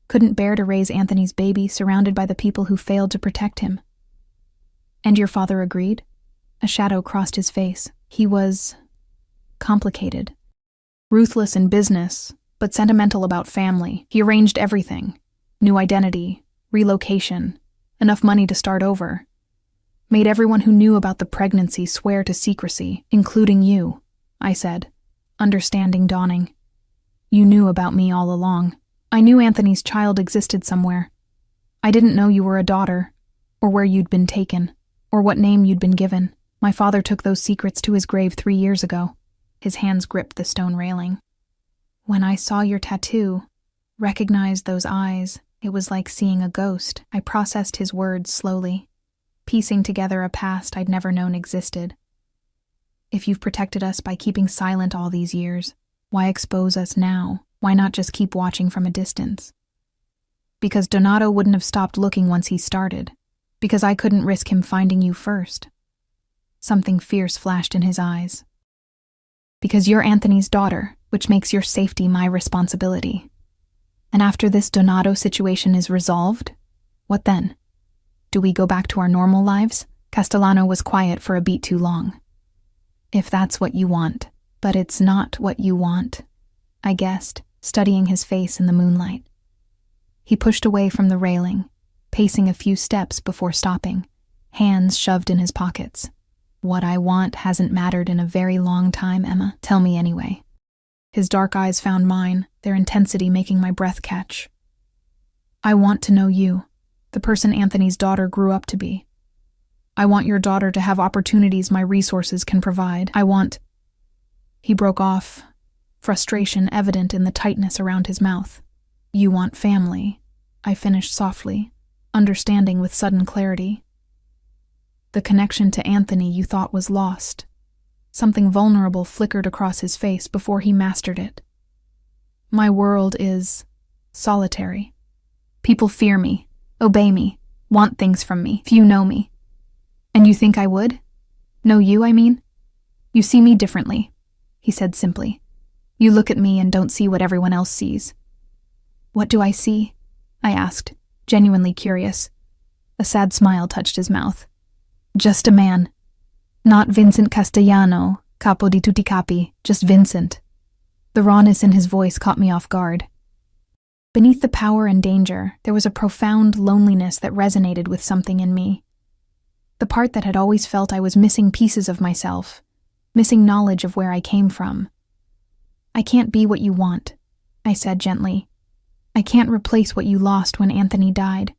Couldn't bear to raise Anthony's baby surrounded by the people who failed to protect him. And your father agreed? A shadow crossed his face. He was complicated. Ruthless in business, but sentimental about family. He arranged everything. New identity, relocation, enough money to start over. Made everyone who knew about the pregnancy swear to secrecy, including you, I said, understanding dawning. You knew about me all along. I knew Anthony's child existed somewhere. I didn't know you were a daughter, or where you'd been taken, or what name you'd been given. My father took those secrets to his grave 3 years ago. His hands gripped the stone railing. When I saw your tattoo, recognized those eyes, it was like seeing a ghost. I processed his words slowly, piecing together a past I'd never known existed. If you've protected us by keeping silent all these years, why expose us now? Why not just keep watching from a distance? Because Donato wouldn't have stopped looking once he started. Because I couldn't risk him finding you first. Something fierce flashed in his eyes. Because you're Anthony's daughter, which makes your safety my responsibility. And after this Donato situation is resolved, what then? Do we go back to our normal lives? Castellano was quiet for a beat too long. If that's what you want. But it's not what you want, I guessed, studying his face in the moonlight. He pushed away from the railing, pacing a few steps before stopping, hands shoved in his pockets. What I want hasn't mattered in a very long time, Emma. Tell me anyway. His dark eyes found mine, their intensity making my breath catch. I want to know you, the person Anthony's daughter grew up to be. I want your daughter to have opportunities my resources can provide. I want... He broke off, frustration evident in the tightness around his mouth. You want family, I finished softly, understanding with sudden clarity. The connection to Anthony you thought was lost. Something vulnerable flickered across his face before he mastered it. My world is solitary. People fear me, obey me, want things from me. Few know me. And you think I would? Know you, I mean? You see me differently, he said simply. You look at me and don't see what everyone else sees. What do I see? I asked, genuinely curious. A sad smile touched his mouth. Just a man. Not Vincent Castellano, capo di tutti capi, just Vincent. The rawness in his voice caught me off guard. Beneath the power and danger, there was a profound loneliness that resonated with something in me. The part that had always felt I was missing pieces of myself, missing knowledge of where I came from. I can't be what you want, I said gently. I can't replace what you lost when Anthony died.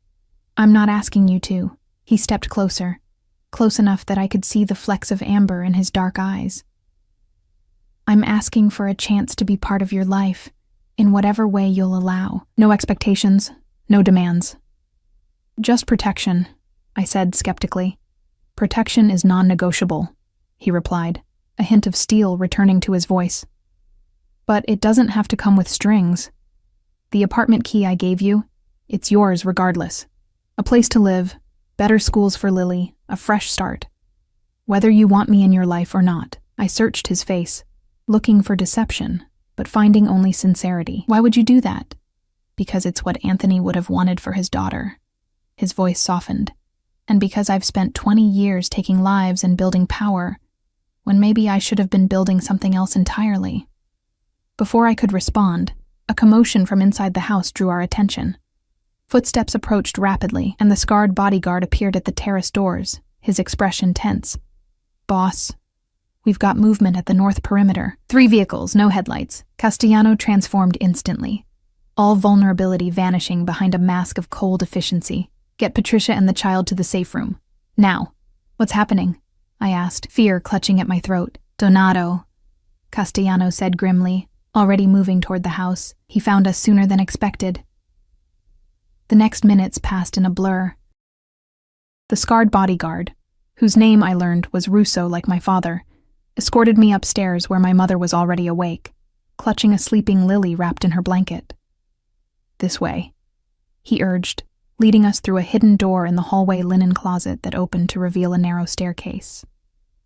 I'm not asking you to. He stepped closer, close enough that I could see the flecks of amber in his dark eyes. I'm asking for a chance to be part of your life, in whatever way you'll allow. No expectations, no demands. Just protection, I said skeptically. Protection is non-negotiable, he replied, a hint of steel returning to his voice. But it doesn't have to come with strings. The apartment key I gave you, it's yours regardless. A place to live, better schools for Lily, a fresh start. Whether you want me in your life or not. I searched his face, looking for deception, but finding only sincerity. Why would you do that? Because it's what Anthony would have wanted for his daughter. His voice softened. And because I've spent 20 years taking lives and building power, when maybe I should have been building something else entirely. Before I could respond, a commotion from inside the house drew our attention. Footsteps approached rapidly, and the scarred bodyguard appeared at the terrace doors, his expression tense. Boss, we've got movement at the north perimeter. 3 vehicles, no headlights. Castellano transformed instantly, all vulnerability vanishing behind a mask of cold efficiency. Get Patricia and the child to the safe room. Now. What's happening? I asked, fear clutching at my throat. Donato, Castellano said grimly. Already moving toward the house, he found us sooner than expected. The next minutes passed in a blur. The scarred bodyguard, whose name I learned was Russo like my father, escorted me upstairs where my mother was already awake, clutching a sleeping Lily wrapped in her blanket. This way, he urged, leading us through a hidden door in the hallway linen closet that opened to reveal a narrow staircase.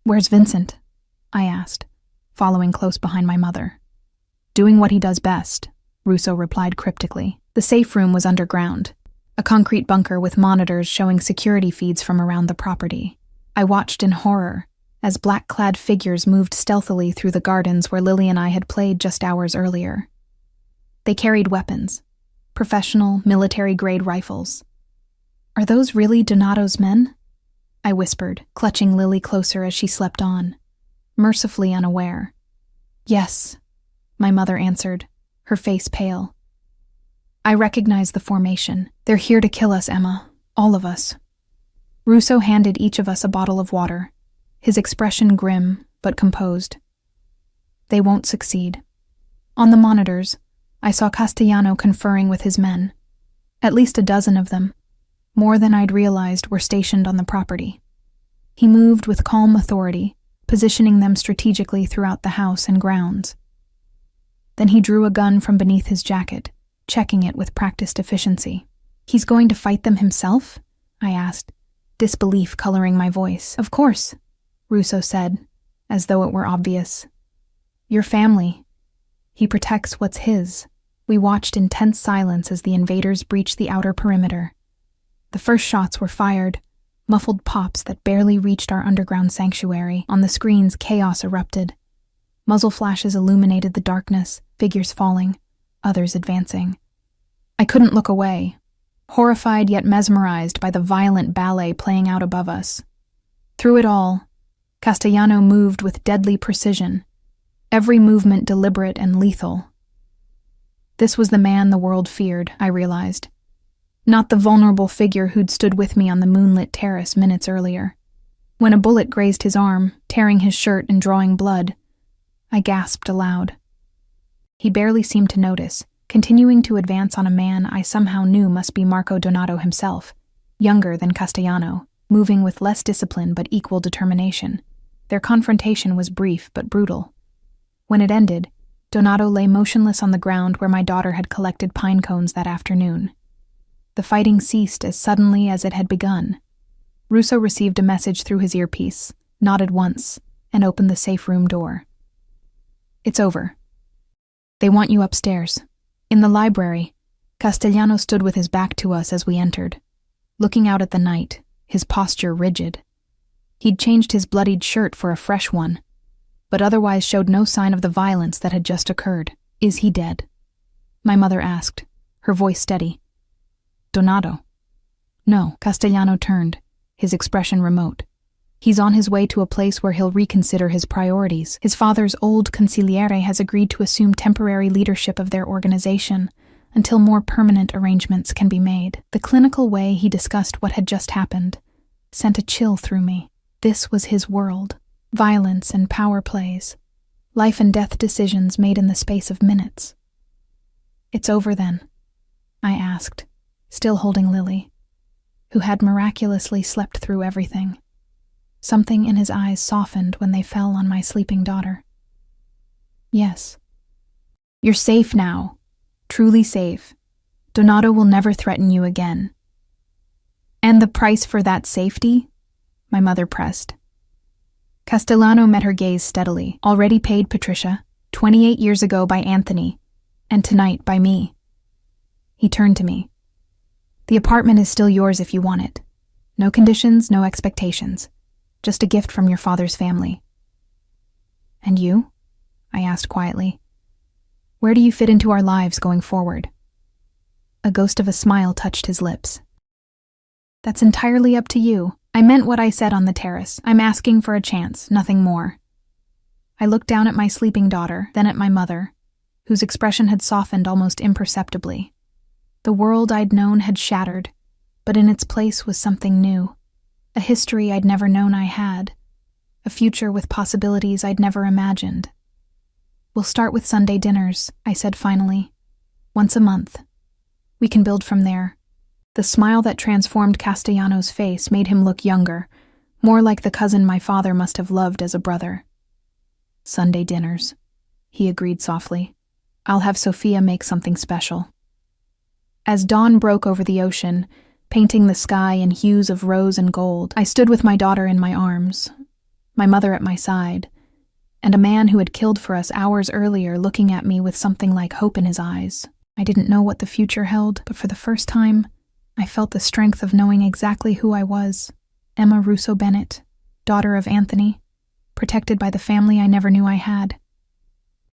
Where's Vincent? I asked, following close behind my mother. Doing what he does best, Russo replied cryptically. The safe room was underground, a concrete bunker with monitors showing security feeds from around the property. I watched in horror as black-clad figures moved stealthily through the gardens where Lily and I had played just hours earlier. They carried weapons, professional, military-grade rifles. Are those really Donato's men? I whispered, clutching Lily closer as she slept on, mercifully unaware. Yes, my mother answered, her face pale. I recognize the formation. They're here to kill us, Emma. All of us. Russo handed each of us a bottle of water, his expression grim but composed. They won't succeed. On the monitors, I saw Castellano conferring with his men. At least a dozen of them, more than I'd realized, were stationed on the property. He moved with calm authority, positioning them strategically throughout the house and grounds. Then he drew a gun from beneath his jacket, checking it with practiced efficiency. He's going to fight them himself? I asked, disbelief coloring my voice. Of course, Russo said, as though it were obvious. Your family. He protects what's his. We watched in tense silence as the invaders breached the outer perimeter. The first shots were fired, muffled pops that barely reached our underground sanctuary. On the screens, chaos erupted. Muzzle flashes illuminated the darkness, figures falling, others advancing. I couldn't look away. horrified yet mesmerized by the violent ballet playing out above us. Through it all, Castellano moved with deadly precision, every movement deliberate and lethal. This was the man the world feared, I realized. Not the vulnerable figure who'd stood with me on the moonlit terrace minutes earlier. When a bullet grazed his arm, tearing his shirt and drawing blood, I gasped aloud. He barely seemed to notice, continuing to advance on a man I somehow knew must be Marco Donato himself, younger than Castellano, moving with less discipline but equal determination. Their confrontation was brief but brutal. When it ended, Donato lay motionless on the ground where my daughter had collected pine cones that afternoon. The fighting ceased as suddenly as it had begun. Russo received a message through his earpiece, nodded once, and opened the safe room door. "It's over. They want you upstairs." In the library, Castellano stood with his back to us as we entered, looking out at the night, his posture rigid. He'd changed his bloodied shirt for a fresh one, but otherwise showed no sign of the violence that had just occurred. "Is he dead?" my mother asked, her voice steady. "Donato?" "No." Castellano turned, his expression remote. "He's on his way to a place where he'll reconsider his priorities. His father's old consigliere has agreed to assume temporary leadership of their organization until more permanent arrangements can be made." The clinical way he discussed what had just happened sent a chill through me. This was his world. Violence and power plays. Life and death decisions made in the space of minutes. "It's over then?" I asked, still holding Lily, who had miraculously slept through everything. Something in his eyes softened when they fell on my sleeping daughter. "Yes. You're safe now. Truly safe. Donato will never threaten you again." "And the price for that safety?" my mother pressed. Castellano met her gaze steadily. "Already paid, Patricia, 28 years ago by Anthony, and tonight by me." He turned to me. "The apartment is still yours if you want it. No conditions, no expectations. Just a gift from your father's family." "And you?" I asked quietly. "Where do you fit into our lives going forward?" A ghost of a smile touched his lips. "That's entirely up to you. I meant what I said on the terrace. I'm asking for a chance, nothing more." I looked down at my sleeping daughter, then at my mother, whose expression had softened almost imperceptibly. The world I'd known had shattered, but in its place was something new. A history I'd never known I had. A future with possibilities I'd never imagined. "We'll start with Sunday dinners," I said finally. "Once a month. We can build from there." The smile that transformed Castellano's face made him look younger, more like the cousin my father must have loved as a brother. "Sunday dinners," he agreed softly. "I'll have Sophia make something special." As dawn broke over the ocean, painting the sky in hues of rose and gold, I stood with my daughter in my arms, my mother at my side, and a man who had killed for us hours earlier looking at me with something like hope in his eyes. I didn't know what the future held, but for the first time, I felt the strength of knowing exactly who I was. Emma Russo Bennett, daughter of Anthony, protected by the family I never knew I had.